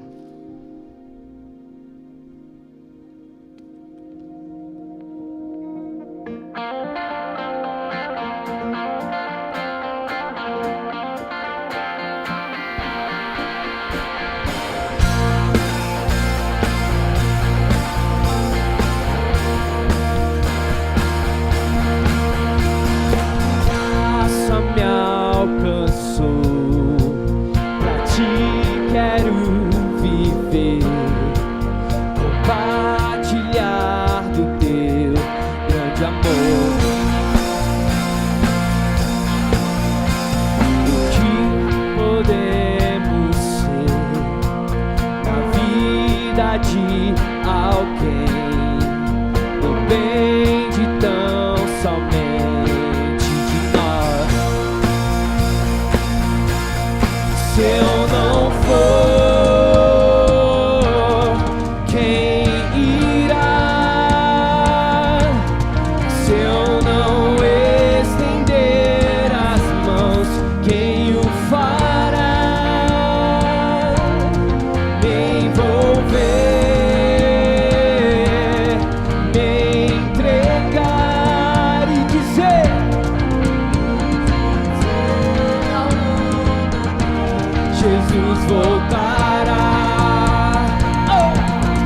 Jesus voltará. Oh!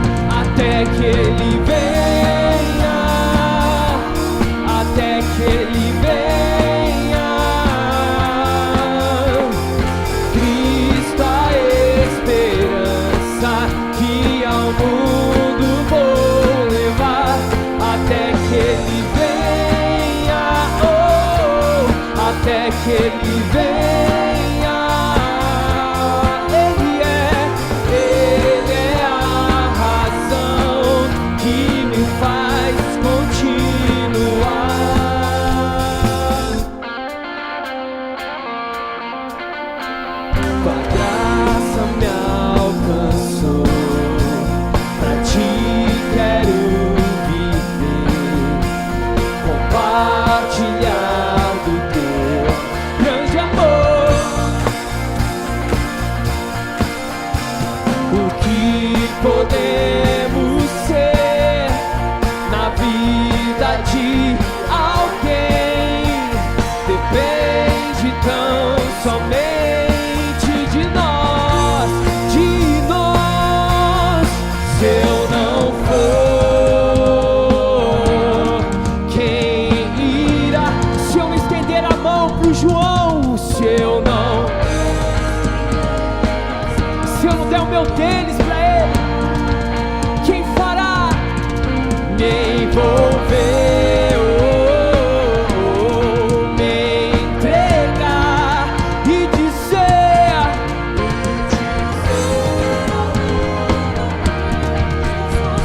Se eu não der o meu tênis pra ele, quem fará? Me envolver, me entregar e dizer,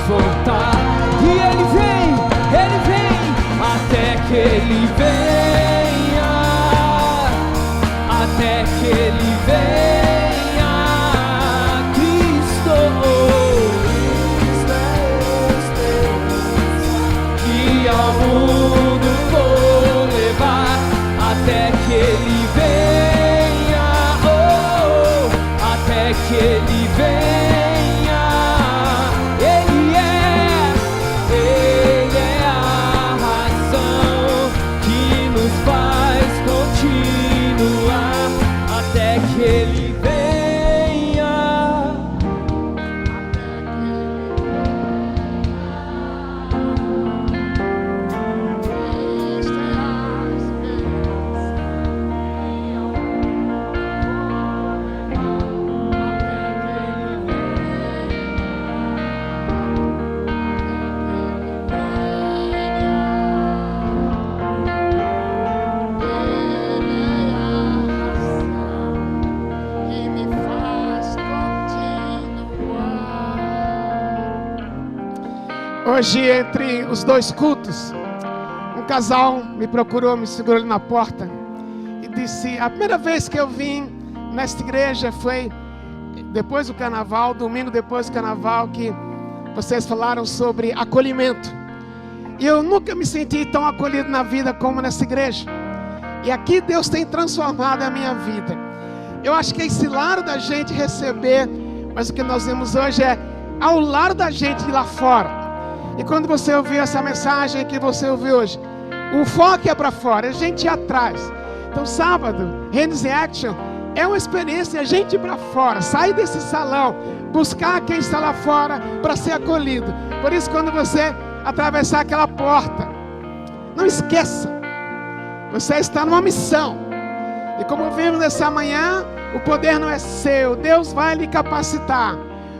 voltar. E ele vem, até que ele venha, até que ele venha, Cristo. E ao mundo vou levar, até que ele venha, até que ele venha. Ele é a razão que nos faz continuar, até que ele venha. Hoje, entre os dois cultos, um casal me procurou, me segurou ali na porta e disse: a primeira vez que eu vim nesta igreja foi depois do carnaval, domingo depois do carnaval, que vocês falaram sobre acolhimento. E eu nunca me senti tão acolhido na vida como nessa igreja. E aqui Deus tem transformado a minha vida. Eu acho que é esse lado da gente receber, mas o que nós vemos hoje é ao lado da gente ir lá fora. E quando você ouvir essa mensagem que você ouviu hoje, o foco é para fora, a gente ir atrás. Então sábado, Hands in Action, é uma experiência a gente ir para fora, sair desse salão, buscar quem está lá fora para ser acolhido. Por isso, quando você atravessar aquela porta, não esqueça, você está numa missão. E como vimos nessa manhã, o poder não é seu, Deus vai lhe capacitar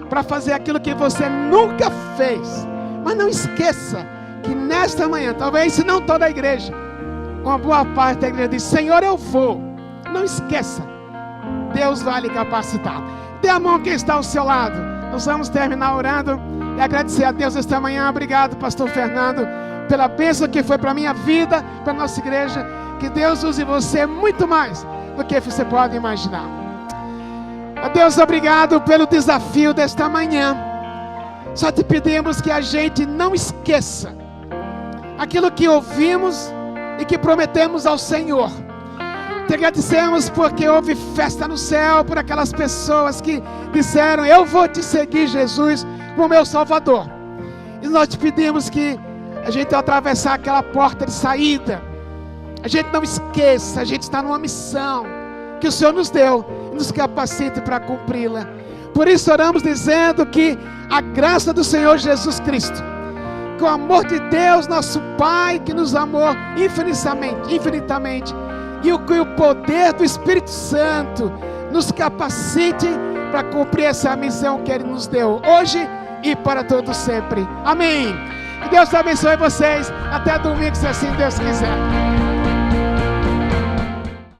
para fazer aquilo que você nunca fez. Mas não esqueça que nesta manhã, talvez se não toda a igreja, uma boa parte da igreja diz: Senhor, eu vou. Não esqueça, Deus vai lhe capacitar. Dê a mão quem está ao seu lado. Nós vamos terminar orando e agradecer a Deus esta manhã. Obrigado, pastor Fernando, pela bênção que foi para a minha vida, para a nossa igreja. Que Deus use você muito mais do que você pode imaginar. A Deus, obrigado pelo desafio desta manhã. Só te pedimos que a gente não esqueça aquilo que ouvimos e que prometemos ao Senhor. Te agradecemos porque houve festa no céu por aquelas pessoas que disseram: eu vou te seguir, Jesus, como meu Salvador. E nós te pedimos que a gente, ao atravessar aquela porta de saída, a gente não esqueça, a gente está numa missão que o Senhor nos deu e nos capacite para cumpri-la. Por isso oramos dizendo que a graça do Senhor Jesus Cristo, que o amor de Deus, nosso Pai, que nos amou infinitamente, e o poder do Espírito Santo nos capacite para cumprir essa missão que Ele nos deu, hoje e para todo sempre. Amém. Que Deus abençoe vocês. Até domingo, se assim Deus quiser.